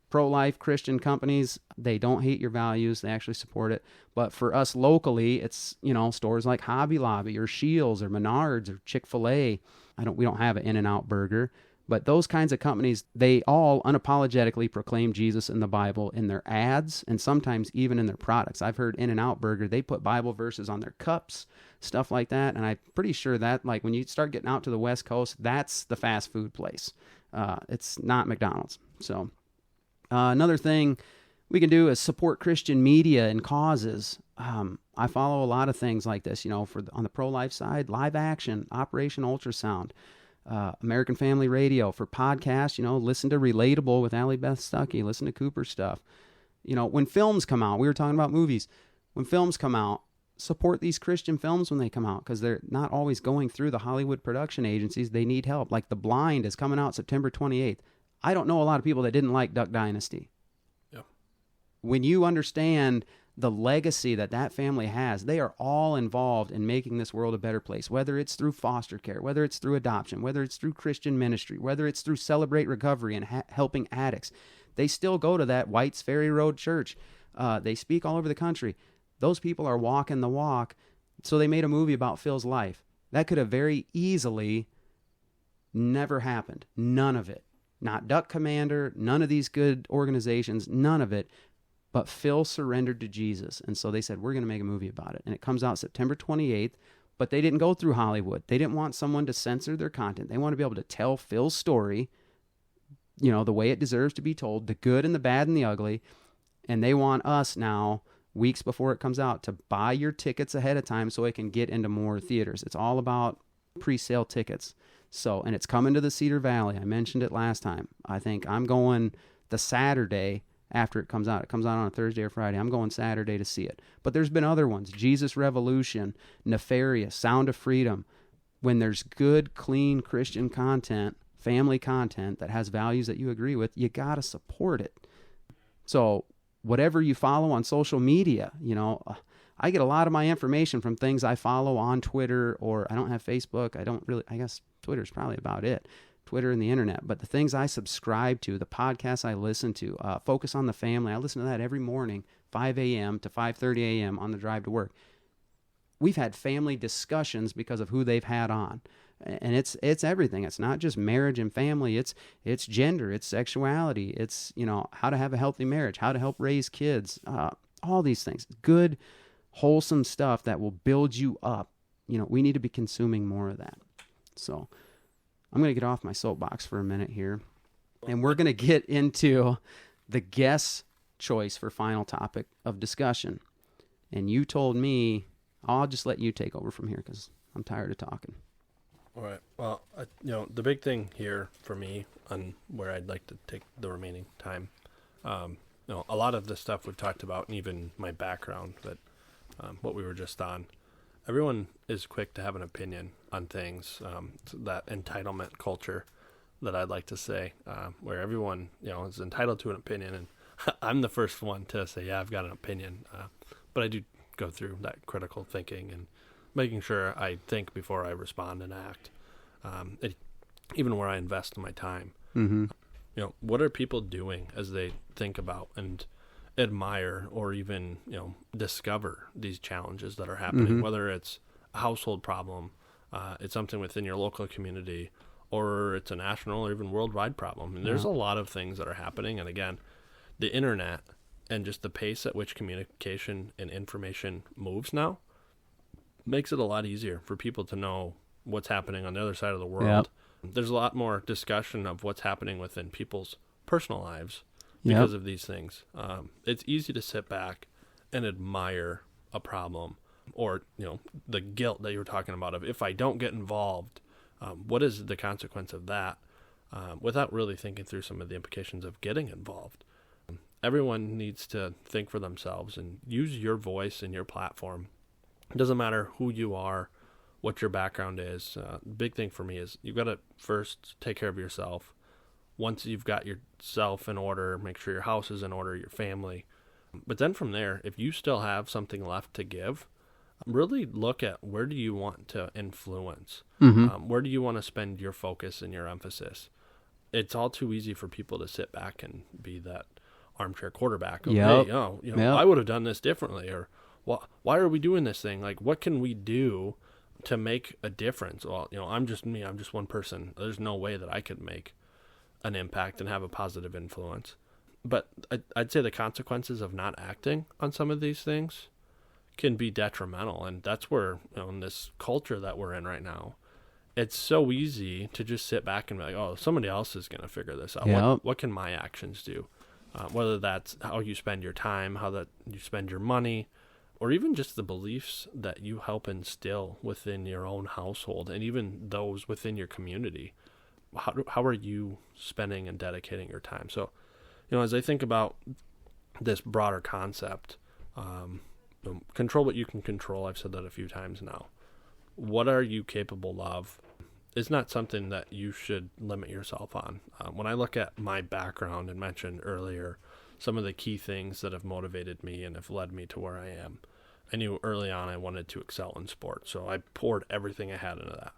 pro-life Christian companies. They don't hate your values. They actually support it. But for us locally, it's, stores like Hobby Lobby or Scheels or Menards or Chick-fil-A. We don't have an In-N-Out burger. But those kinds of companies, they all unapologetically proclaim Jesus in the Bible in their ads and sometimes even in their products. I've heard In-N-Out Burger, they put Bible verses on their cups, stuff like that. And I'm pretty sure that, when you start getting out to the West Coast, that's the fast food place. It's not McDonald's. So another thing we can do is support Christian media and causes. I follow a lot of things like this, on the pro-life side, Live Action, Operation Ultrasound, American Family Radio. For podcasts, listen to Relatable with Allie Beth Stuckey, listen to Cooper stuff. When films come out, we were talking about movies. When films come out, support these Christian films when they come out because they're not always going through the Hollywood production agencies. They need help. Like The Blind is coming out September 28th. I don't know a lot of people that didn't like Duck Dynasty. Yeah. When you understand the legacy that family has, they are all involved in making this world a better place, whether it's through foster care, whether it's through adoption, whether it's through Christian ministry, whether it's through Celebrate Recovery and helping addicts. They still go to that White's Ferry Road church. They speak all over the country. Those people are walking the walk. So they made a movie about Phil's life. That could have very easily never happened. None of it. Not Duck Commander, none of these good organizations, none of it. But Phil surrendered to Jesus. And so they said, we're going to make a movie about it. And it comes out September 28th. But they didn't go through Hollywood. They didn't want someone to censor their content. They want to be able to tell Phil's story, the way it deserves to be told, the good and the bad and the ugly. And they want us now, weeks before it comes out, to buy your tickets ahead of time so it can get into more theaters. It's all about pre-sale tickets. So, and it's coming to the Cedar Valley. I mentioned it last time. I think I'm going the Saturday after it comes out. It comes out on a Thursday or Friday. I'm going Saturday to see it. But there's been other ones. Jesus Revolution, Nefarious, Sound of Freedom. When there's good, clean Christian content, family content that has values that you agree with, you got to support it. So whatever you follow on social media, I get a lot of my information from things I follow on Twitter, or I don't have Facebook. I guess Twitter's probably about it. Twitter and the internet. But the things I subscribe to, the podcasts I listen to, Focus on the Family, I listen to that every morning, 5 a.m. to 5:30 a.m. on the drive to work. We've had family discussions because of who they've had on. And it's everything. It's not just marriage and family. It's gender. It's sexuality. It's, how to have a healthy marriage, how to help raise kids, all these things. Good, wholesome stuff that will build you up. We need to be consuming more of that. So I'm going to get off my soapbox for a minute here, and we're going to get into the guest choice for final topic of discussion. And you told me, I'll just let you take over from here because I'm tired of talking. All right. Well, the big thing here for me on where I'd like to take the remaining time, a lot of the stuff we've talked about, and even my background, but what we were just on, everyone is quick to have an opinion on things. That entitlement culture that I'd like to say, where everyone, is entitled to an opinion, and I'm the first one to say, yeah, I've got an opinion, but I do go through that critical thinking and making sure I think before I respond and act, even where I invest my time. Mm-hmm. What are people doing as they think about and admire or even, discover these challenges that are happening, mm-hmm. whether it's a household problem, it's something within your local community, or it's a national or even worldwide problem. And there's a lot of things that are happening. And again, the internet and just the pace at which communication and information moves now makes it a lot easier for people to know what's happening on the other side of the world. Yep. There's a lot more discussion of what's happening within people's personal lives because of these things. It's easy to sit back and admire a problem or, the guilt that you were talking about of if I don't get involved, what is the consequence of that, without really thinking through some of the implications of getting involved. Everyone needs to think for themselves and use your voice and your platform. It doesn't matter who you are, what your background is. The big thing for me is you've got to first take care of yourself. Once you've got yourself in order, make sure your house is in order, your family. But then from there, if you still have something left to give, really look at where do you want to influence? Mm-hmm. Where do you want to spend your focus and your emphasis? It's all too easy for people to sit back and be that armchair quarterback. Hey, I would have done this differently, or why are we doing this thing? Like, what can we do to make a difference? Well, I'm just me. I'm just one person. There's no way that I could make an impact and have a positive influence. But I'd say the consequences of not acting on some of these things can be detrimental. And that's where, in this culture that we're in right now, it's so easy to just sit back and be like, oh, somebody else is going to figure this out. Yep. What can my actions do? Whether that's how you spend your time, how that you spend your money, or even just the beliefs that you help instill within your own household and even those within your community. How are you spending and dedicating your time? So, as I think about this broader concept, control what you can control. I've said that a few times now. What are you capable of? It's not something that you should limit yourself on. When I look at my background and mentioned earlier some of the key things that have motivated me and have led me to where I am, I knew early on I wanted to excel in sports, so I poured everything I had into that.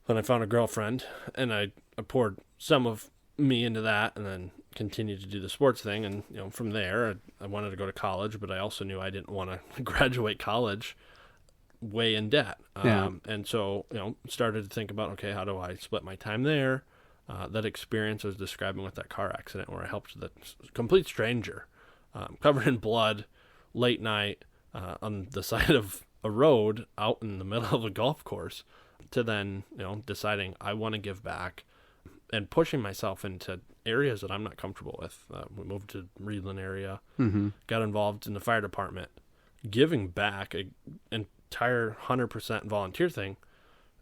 Then I found a girlfriend, and I poured some of me into that, and then continued to do the sports thing. And from there, I wanted to go to college, but I also knew I didn't want to graduate college way in debt. And so, started to think about, okay, how do I split my time there? That experience I was describing with that car accident where I helped the complete stranger, covered in blood, late night, on the side of a road out in the middle of a golf course, to then, deciding I want to give back and pushing myself into areas that I'm not comfortable with. We moved to Reedland area, got involved in the fire department, giving back an entire 100% volunteer thing.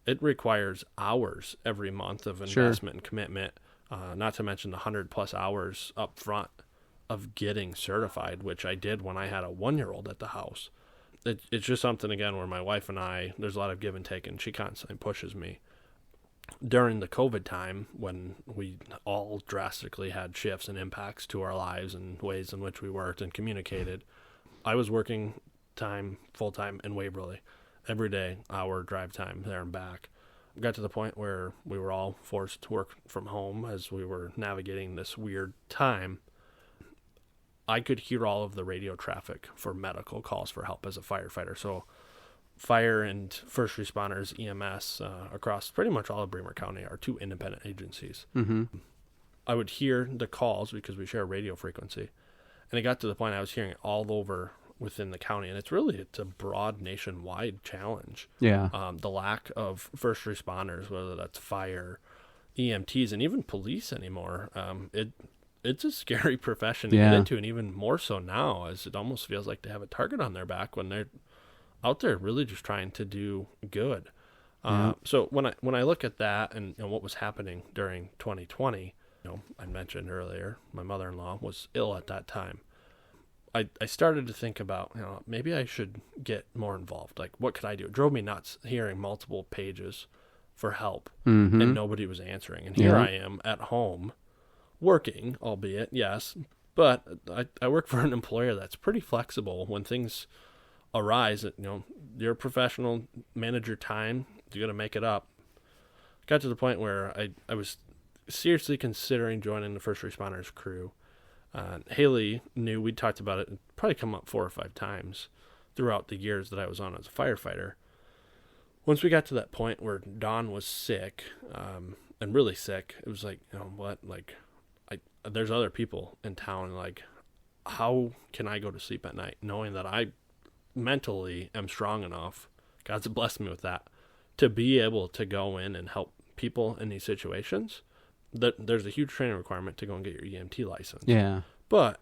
It requires hours every month of investment and commitment, not to mention the 100+ hours up front of getting certified, which I did when I had a 1-year-old at the house. It's just something, again, where my wife and I, there's a lot of give and take, and she constantly pushes me. During the COVID time, when we all drastically had shifts and impacts to our lives and ways in which we worked and communicated, I was working full-time in Waverly. Every day, hour drive time there and back. Got to the point where we were all forced to work from home as we were navigating this weird time. I could hear all of the radio traffic for medical calls for help as a firefighter. So fire and first responders, EMS, across pretty much all of Bremer County are 2 independent agencies. I would hear the calls because we share a radio frequency. And it got to the point I was hearing it all over within the county. And it's a broad nationwide challenge. The lack of first responders, whether that's fire, EMTs, and even police anymore. It's a scary profession to get into, and even more so now, as it almost feels like they have a target on their back when they're out there really just trying to do good. So when I look at that and what was happening during 2020, I mentioned earlier, my mother-in-law was ill at that time. I started to think about, maybe I should get more involved. Like, what could I do? It drove me nuts hearing multiple pages for help, and nobody was answering. And here I am at home working, albeit, yes, but I work for an employer that's pretty flexible when things arise. You're a professional, manage your time, you got to make it up. Got to the point where I was seriously considering joining the first responders crew. Haley knew, we'd talked about it, probably come up 4 or 5 times throughout the years that I was on as a firefighter. Once we got to that point where Dawn was sick, and really sick, it was like, there's other people in town, like, how can I go to sleep at night knowing that I mentally am strong enough, God's blessed me with that, to be able to go in and help people in these situations? There's a huge training requirement to go and get your EMT license. Yeah. But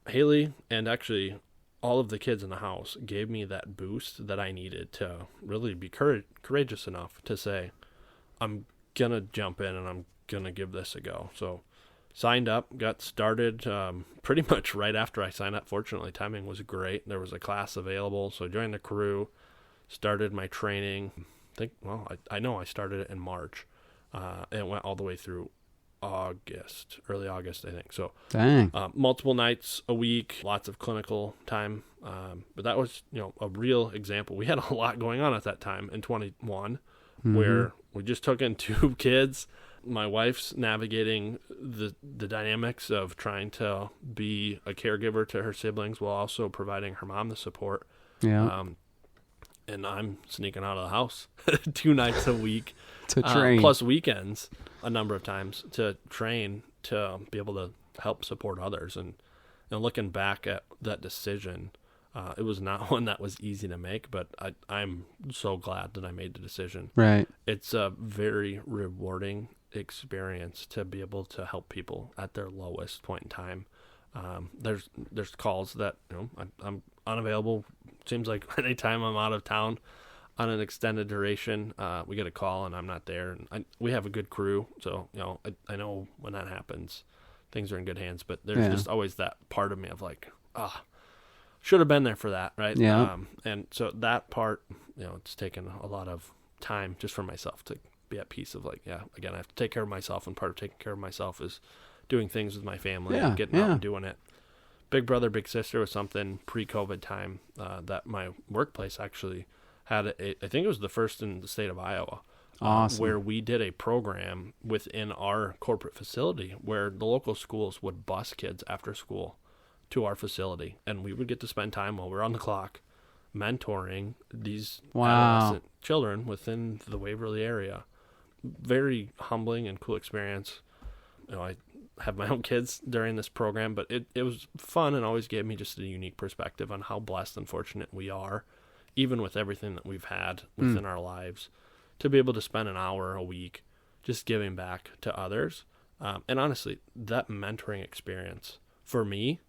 Haley and actually all of the kids in the house gave me that boost that I needed to really be courageous enough to say, I'm going to jump in and I'm going to give this a go. So signed up, got started pretty much right after I signed up. Fortunately, timing was great. There was a class available. So I joined the crew, started my training. I know I started it in March. And it went all the way through early August, I think. So, dang. Multiple nights a week, lots of clinical time. But that was, a real example. We had a lot going on at that time in 21, where we just took in 2 kids. My wife's navigating the dynamics of trying to be a caregiver to her siblings while also providing her mom the support. Yeah. And I'm sneaking out of the house 2 nights a week to train, plus weekends a number of times to train to be able to help support others. And looking back at that decision, it was not one that was easy to make, but I'm so glad that I made the decision. Right. It's a very rewarding experience to be able to help people at their lowest point in time. There's calls that I'm unavailable. Seems like anytime I'm out of town on an extended duration, we get a call and I'm not there. And we have a good crew, so I know when that happens, things are in good hands. But there's just always that part of me of like, should have been there for that, right? Yeah. And so that part, it's taken a lot of time just for myself to be at peace of like, again, I have to take care of myself, and part of taking care of myself is doing things with my family and getting out and doing it. Big brother, big sister was something pre-COVID time that my workplace actually had. I think it was the first in the state of Iowa. Awesome. Where we did a program within our corporate facility where the local schools would bus kids after school to our facility, and we would get to spend time while we're on the clock mentoring these adolescent children within the Waverly area. Very humbling and cool experience. I have my own kids during this program, but it was fun and always gave me just a unique perspective on how blessed and fortunate we are, even with everything that we've had within our lives, to be able to spend an hour a week just giving back to others. And honestly, that mentoring experience, for me,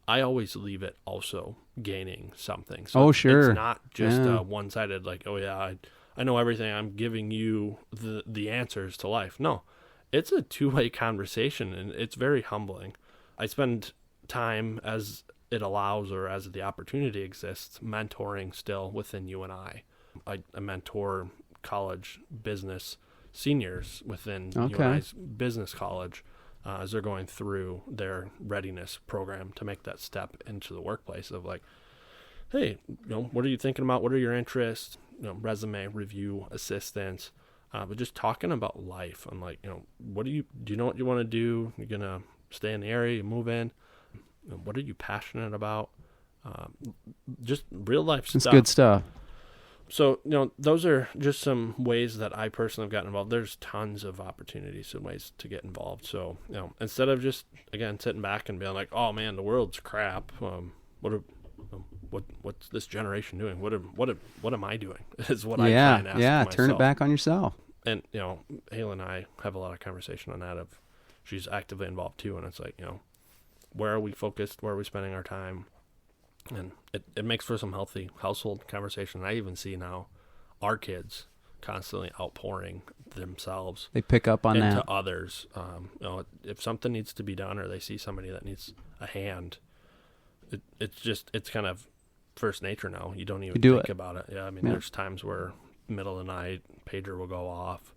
I always leave it also gaining something. So sure. It's not just one-sided, like, I know everything, I'm giving you the answers to life. No. It's a two-way conversation, and it's very humbling. I spend time, as it allows or as the opportunity exists, mentoring still within UNI. I mentor college business seniors within UNI's business college as they're going through their readiness program to make that step into the workplace of like, hey, what are you thinking about? What are your interests? Resume review assistance. But just talking about life. I'm like, do you know what you want to do? You're going to stay in the area, you move in. What are you passionate about? Just real life stuff. It's good stuff. So, those are just some ways that I personally have gotten involved. There's tons of opportunities and ways to get involved. So, instead of just, again, sitting back and being like, oh man, the world's crap. What's this generation doing? What am I doing? Is what I try and ask myself. Turn it back on yourself. And, Haley and I have a lot of conversation on that of she's actively involved too. And it's like, where are we focused? Where are we spending our time? And it makes for some healthy household conversation. I even see now our kids constantly outpouring themselves. They pick up on into that. others. If something needs to be done or they see somebody that needs a hand, it's kind of first nature now. You don't even think about it. Yeah, I mean, there's times where middle of the night, pager will go off.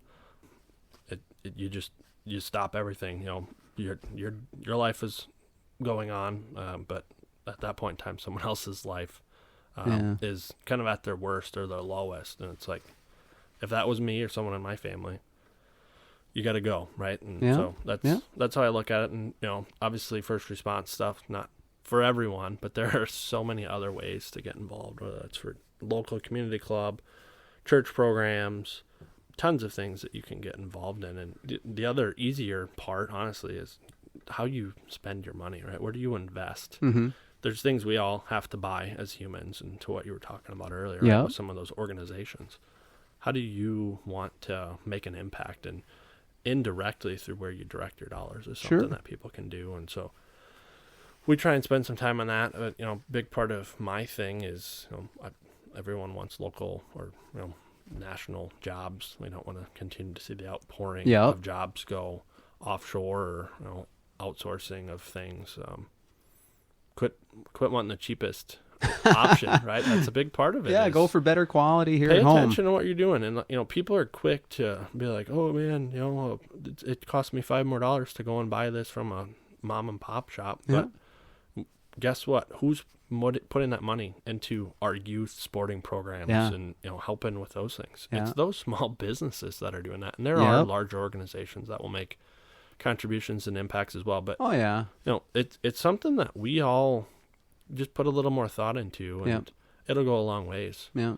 You stop everything. Your life is going on, but at that point in time, someone else's life is kind of at their worst or their lowest, and it's like, if that was me or someone in my family, you got to go, right? And so that's how I look at it. And obviously, first response stuff, not for everyone, but there are so many other ways to get involved, whether it's for local community club, church programs, tons of things that you can get involved in. And the other easier part, honestly, is how you spend your money, right? Where do you invest? Mm-hmm. There's things we all have to buy as humans, and to what you were talking about earlier, right, with some of those organizations. How do you want to make an impact? And indirectly through where you direct your dollars is something that people can do. And so we try and spend some time on that. Big part of my thing is, everyone wants local or, national jobs. We don't want to continue to see the outpouring of jobs go offshore or, outsourcing of things. Quit wanting the cheapest option, right? That's a big part of it. Yeah, go for better quality here at home. Pay attention to what you're doing. And, people are quick to be like, oh, man, it cost me $5 more to go and buy this from a mom and pop shop. Yeah. But guess what? Who's putting that money into our youth sporting programs and, helping with those things? Yeah. It's those small businesses that are doing that. And there are larger organizations that will make contributions and impacts as well. But, it's something that we all just put a little more thought into, and it'll go a long ways. Yeah.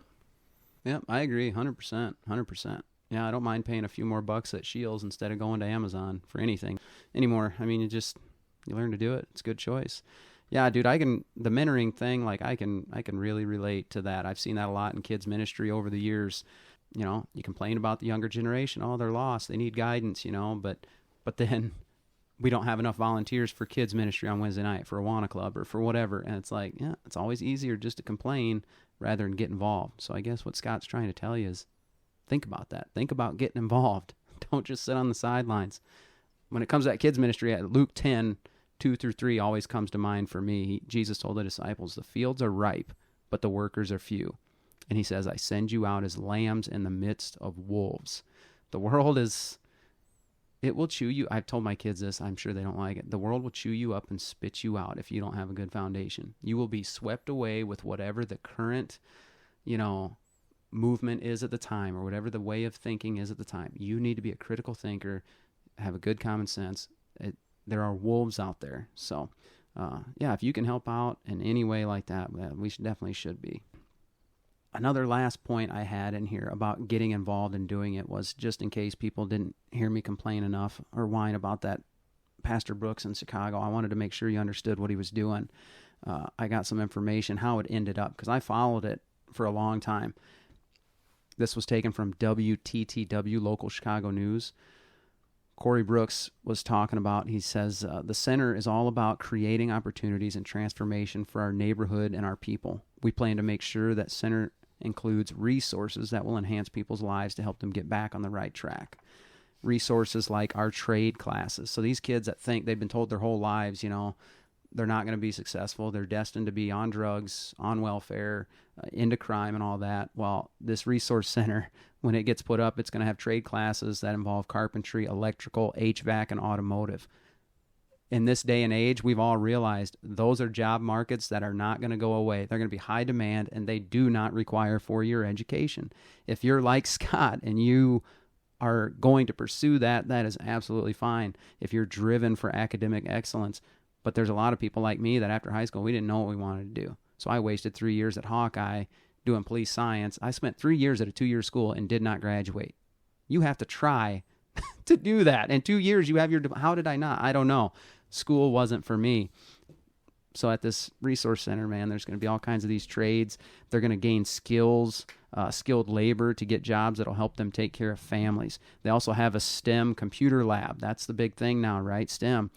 Yeah, I agree 100%. 100%. Yeah, I don't mind paying a few more bucks at Shields instead of going to Amazon for anything anymore. I mean, you learn to do it. It's a good choice. Yeah, dude, the mentoring thing, like I can really relate to that. I've seen that a lot in kids ministry over the years. You complain about the younger generation. Oh, they're lost. They need guidance, but then we don't have enough volunteers for kids ministry on Wednesday night for Awana Club or for whatever. And it's like, it's always easier just to complain rather than get involved. So I guess what Scott's trying to tell you is think about that. Think about getting involved. Don't just sit on the sidelines. When it comes to that kids ministry, Luke 10:2-3 always comes to mind for me. Jesus told the disciples, the fields are ripe, but the workers are few. And he says, I send you out as lambs in the midst of wolves. The world it will chew you. I've told my kids this. I'm sure they don't like it. The world will chew you up and spit you out if you don't have a good foundation. You will be swept away with whatever the current, movement is at the time or whatever the way of thinking is at the time. You need to be a critical thinker, have a good common sense. There are wolves out there. So, if you can help out in any way like that, we definitely should be. Another last point I had in here about getting involved and doing it was just in case people didn't hear me complain enough or whine about that Pastor Brooks in Chicago. I wanted to make sure you understood what he was doing. I got some information, how it ended up, because I followed it for a long time. This was taken from WTTW, Local Chicago News. Corey Brooks was talking about, he says, the center is all about creating opportunities and transformation for our neighborhood and our people. We plan to make sure that center includes resources that will enhance people's lives to help them get back on the right track. Resources like our trade classes. So these kids that think they've been told their whole lives, they're not going to be successful. They're destined to be on drugs, on welfare, into crime and all that. Well, this resource center, when it gets put up, it's going to have trade classes that involve carpentry, electrical, HVAC, and automotive. In this day and age, we've all realized those are job markets that are not going to go away. They're going to be high demand, and they do not require 4-year education. If you're like Scott and you are going to pursue that, that is absolutely fine. If you're driven for academic excellence, but there's a lot of people like me that after high school, we didn't know what we wanted to do. So I wasted 3 years at Hawkeye doing police science. I spent 3 years at a 2-year school and did not graduate. You have to try to do that. In 2 years, you have your, how did I not? I don't know. School wasn't for me. So at this resource center, man, there's going to be all kinds of these trades. They're going to gain skills skilled labor to get jobs that'll help them take care of families. They also have a STEM computer lab. That's the big thing now, right? STEM.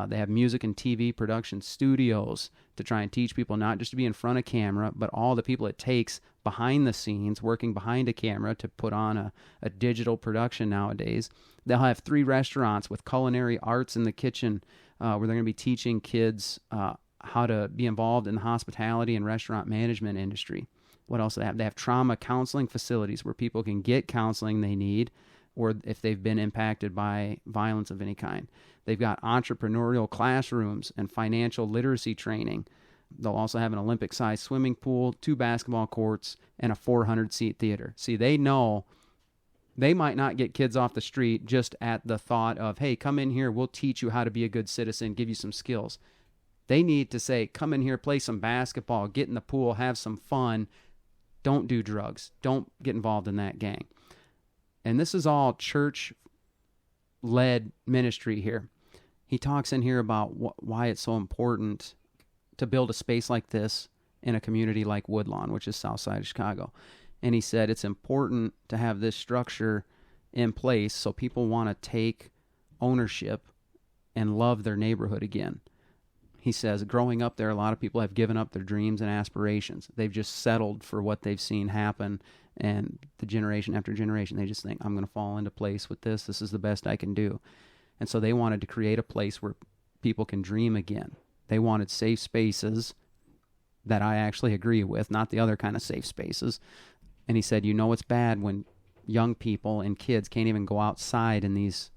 They have music and TV production studios to try and teach people not just to be in front of camera, but all the people it takes behind the scenes, working behind a camera to put on a digital production nowadays. They'll have 3 restaurants with culinary arts in the kitchen where they're going to be teaching kids how to be involved in the hospitality and restaurant management industry. What else do they have? They have trauma counseling facilities where people can get counseling they need, or if they've been impacted by violence of any kind. They've got entrepreneurial classrooms and financial literacy training. They'll also have an Olympic-sized swimming pool, 2 basketball courts, and a 400-seat theater. See, they know they might not get kids off the street just at the thought of, hey, come in here, we'll teach you how to be a good citizen, give you some skills. They need to say, come in here, play some basketball, get in the pool, have some fun. Don't do drugs. Don't get involved in that gang. And this is all church-led ministry here. He talks in here about why it's so important to build a space like this in a community like Woodlawn, which is south side of Chicago. And he said it's important to have this structure in place so people want to take ownership and love their neighborhood again. He says growing up there, a lot of people have given up their dreams and aspirations. They've just settled for what they've seen happen, and the generation after generation, they just think, I'm going to fall into place with this. This is the best I can do. And so they wanted to create a place where people can dream again. They wanted safe spaces that I actually agree with, not the other kind of safe spaces. And he said, it's bad when young people and kids can't even go outside in these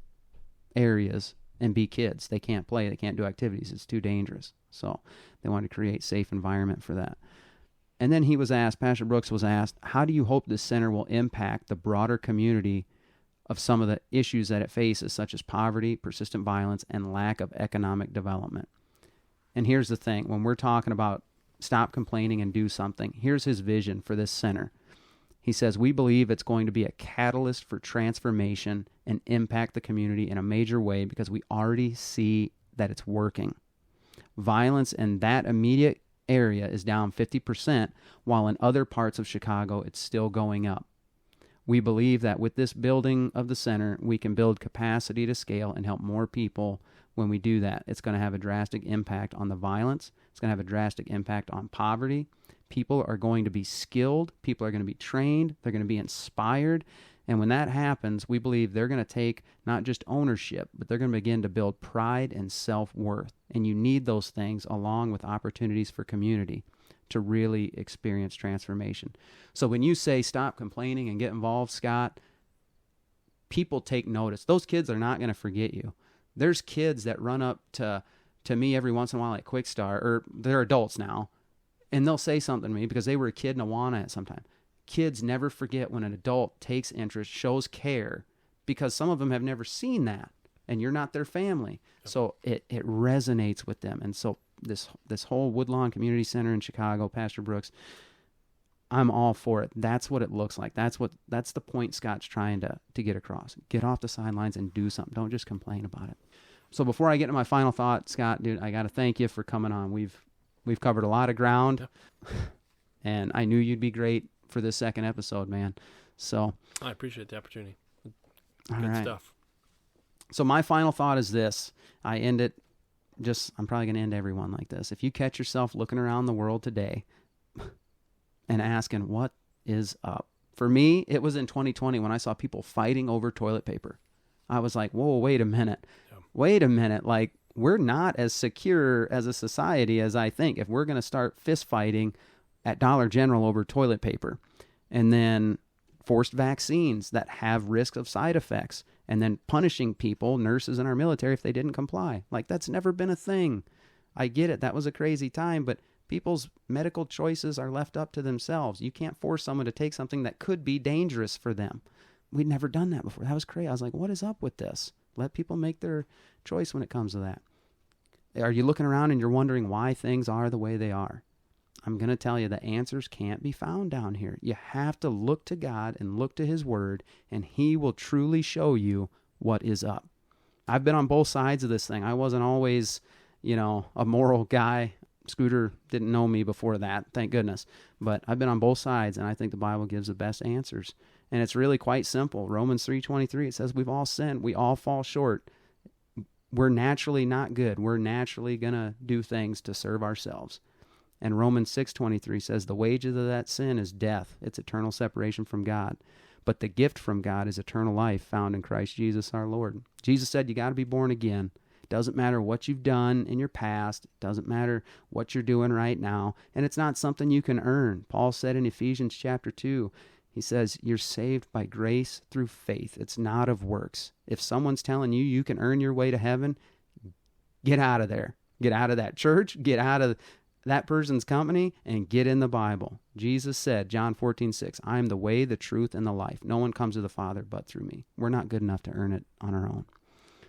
areas and be kids. They can't play. They can't do activities. It's too dangerous. So they wanted to create a safe environment for that. And then Pastor Brooks was asked, how do you hope this center will impact the broader community of some of the issues that it faces, such as poverty, persistent violence, and lack of economic development? And here's the thing. When we're talking about stop complaining and do something, here's his vision for this center. He says, we believe it's going to be a catalyst for transformation and impact the community in a major way because we already see that it's working. Violence in that immediate area is down 50%, while in other parts of Chicago, it's still going up. We believe that with this building of the center, we can build capacity to scale and help more people. When we do that, it's going to have a drastic impact on the violence. It's going to have a drastic impact on poverty. People are going to be skilled. People are going to be trained. They're going to be inspired. And when that happens, we believe they're going to take not just ownership, but they're going to begin to build pride and self-worth. And you need those things along with opportunities for community to really experience transformation. So when you say stop complaining and get involved, Scott, people take notice. Those kids are not going to forget you. There's kids that run up to me every once in a while at Quick Start, or they're adults now, and they'll say something to me because they were a kid in Awana at some time. Kids never forget when an adult takes interest, shows care, because some of them have never seen that, and you're not their family. So it resonates with them. And so this whole Woodlawn Community Center in Chicago, Pastor Brooks, I'm all for it. That's what it looks like. That's the point Scott's trying to get across. Get off the sidelines and do something. Don't just complain about it. So before I get to my final thought, Scott, dude, I got to thank you for coming on. We've covered a lot of ground, and I knew you'd be great for this second episode, man. So I appreciate the opportunity. All Good right. stuff. So my final thought is this. I'm probably going to end everyone like this. If you catch yourself looking around the world today and asking, what is up? For me, it was in 2020 when I saw people fighting over toilet paper. I was like, whoa, wait a minute. Yeah. Wait a minute. Like, we're not as secure as a society as I think if we're going to start fist fighting at Dollar General over toilet paper, and then forced vaccines that have risk of side effects, and then punishing people, nurses in our military, if they didn't comply. Like, that's never been a thing. I get it. That was a crazy time, but people's medical choices are left up to themselves. You can't force someone to take something that could be dangerous for them. We'd never done that before. That was crazy. I was like, what is up with this? Let people make their choice when it comes to that. Are you looking around and you're wondering why things are the way they are? I'm going to tell you the answers can't be found down here. You have to look to God and look to His Word, and He will truly show you what is up. I've been on both sides of this thing. I wasn't always, a moral guy. Scooter didn't know me before that, thank goodness. But I've been on both sides, and I think the Bible gives the best answers. And it's really quite simple. Romans 3:23, it says we've all sinned. We all fall short. We're naturally not good. We're naturally going to do things to serve ourselves. And Romans 6:23 says the wages of that sin is death. It's eternal separation from God. But the gift from God is eternal life found in Christ Jesus our Lord. Jesus said you got to be born again. It doesn't matter what you've done in your past. It doesn't matter what you're doing right now. And it's not something you can earn. Paul said in Ephesians chapter 2, he says, you're saved by grace through faith. It's not of works. If someone's telling you you can earn your way to heaven, get out of there. Get out of that church. Get out of that person's company and get in the Bible. Jesus said, John 14:6, I am the way, the truth, and the life. No one comes to the Father but through me. We're not good enough to earn it on our own.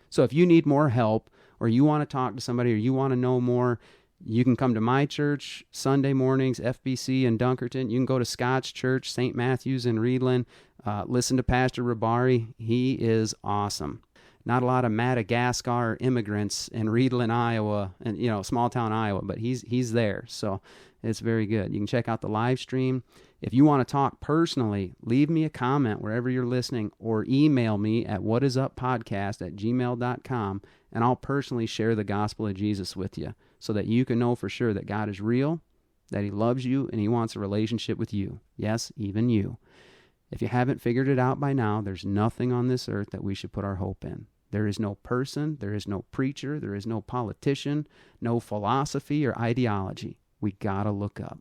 So if you need more help, or you want to talk to somebody, or you want to know more, you can come to my church Sunday mornings, FBC in Dunkerton. You can go to Scott's Church, St. Matthew's in Reedland. Listen to Pastor Rabari. He is awesome. Not a lot of Madagascar immigrants in Reedland, Iowa, and small town Iowa, but he's there, so it's very good. You can check out the live stream. If you want to talk personally, leave me a comment wherever you're listening, or email me at whatisuppodcast@gmail.com, and I'll personally share the gospel of Jesus with you, so that you can know for sure that God is real, that he loves you, and he wants a relationship with you. Yes, even you. If you haven't figured it out by now, there's nothing on this earth that we should put our hope in. There is no person, there is no preacher, there is no politician, no philosophy or ideology. We gotta look up.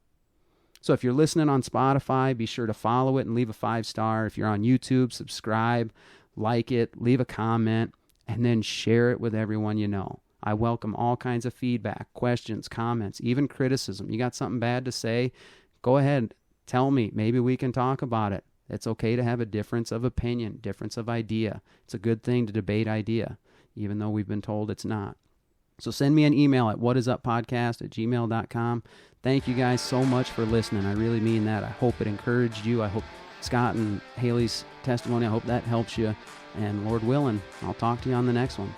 So if you're listening on Spotify, be sure to follow it and leave a 5-star. If you're on YouTube, subscribe, like it, leave a comment, and then share it with everyone you know. I welcome all kinds of feedback, questions, comments, even criticism. You got something bad to say? Go ahead, tell me. Maybe we can talk about it. It's okay to have a difference of opinion, difference of idea. It's a good thing to debate idea, even though we've been told it's not. So send me an email at whatisuppodcast@gmail.com. Thank you guys so much for listening. I really mean that. I hope it encouraged you. I hope Scott and Haley's testimony, I hope that helps you. And Lord willing, I'll talk to you on the next one.